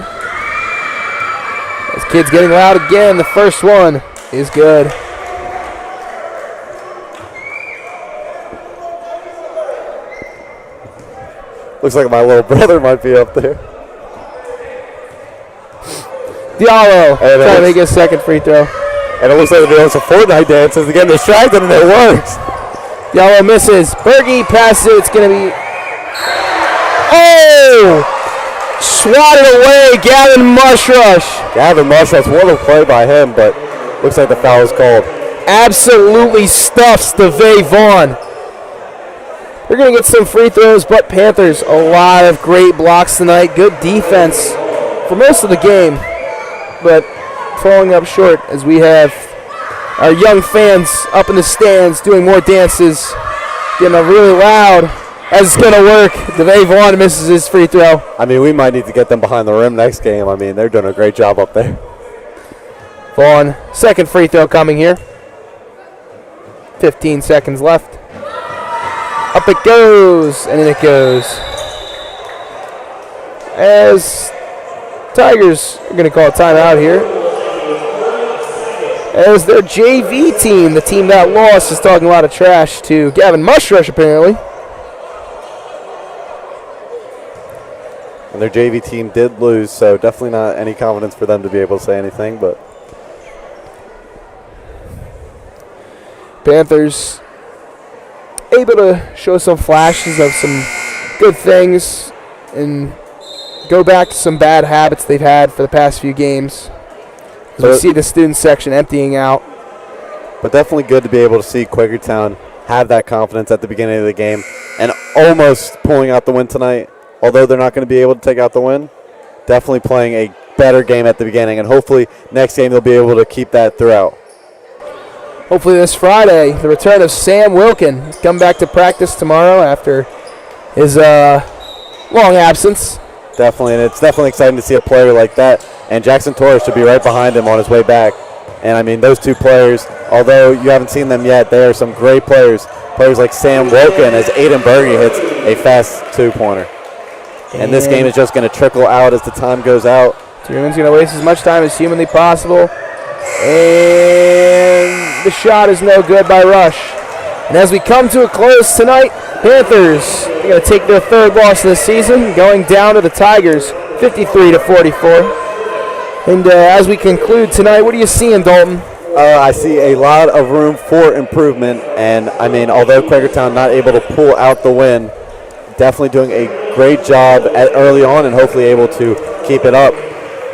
This kid's getting loud again. The first one is good. Looks like my little brother might be up there. Diallo trying to make his second free throw. And it looks like they're doing some Fortnite dances. Again, distracted, and it works. Diallo misses. Berge passes it. It's going to be... Oh! Swatted away. Gavin Mushrush. Gavin Mushrush, what a play by him, but looks like the foul is called. Absolutely stuffs DeVay Vaughn. They're going to get some free throws, but Panthers, a lot of great blocks tonight. Good defense for most of the game, but falling up short as we have our young fans up in the stands doing more dances, getting a really loud as it's going to work. DeVay Vaughn misses his free throw. I mean, we might need to get them behind the rim next game. I mean, they're doing a great job up there. Vaughn, second free throw coming here. 15 seconds left. Up it goes, and in it goes. As Tigers are going to call a timeout here. As their JV team, the team that lost, is talking a lot of trash to Gavin Mushrush, apparently. And their JV team did lose, so definitely not any confidence for them to be able to say anything. But Panthers able to show some flashes of some good things and go back to some bad habits they've had for the past few games. As we see the student section emptying out. But definitely good to be able to see Quakertown have that confidence at the beginning of the game and almost pulling out the win tonight. Although they're not going to be able to take out the win, definitely playing a better game at the beginning. And hopefully next game they'll be able to keep that throughout. Hopefully this Friday, the return of Sam Wilkin. He's come back to practice tomorrow after his long absence. Definitely, and it's definitely exciting to see a player like that. And Jackson Torres should be right behind him on his way back. And, I mean, those two players, although you haven't seen them yet, they are some great players. Players like Sam Wilkin as Aiden Berge hits a fast two-pointer. And this game is just going to trickle out as the time goes out. Truman's going to waste as much time as humanly possible. And the shot is no good by Rush. And as we come to a close tonight, Panthers are going to take their third loss of the season, going down to the Tigers, 53-44. And as we conclude tonight, what are you seeing, Dalton? I see a lot of room for improvement. And, I mean, although Quakertown not able to pull out the win, definitely doing a great job early on and hopefully able to keep it up.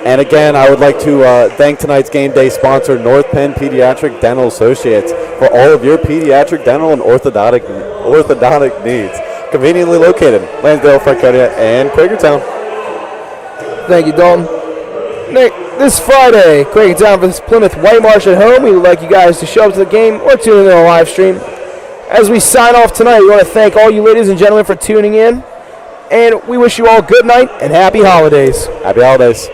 And again, I would like to thank tonight's game day sponsor, North Penn Pediatric Dental Associates, for all of your pediatric, dental, and orthodontic needs. Conveniently located in Lansdale, Franconia, and Quakertown. Thank you, Dalton. Nick, this Friday, Quakertown versus Plymouth White Marsh at home. We would like you guys to show up to the game or tune in on a live stream. As we sign off tonight, we want to thank all you ladies and gentlemen for tuning in. And we wish you all good night and happy holidays. Happy holidays.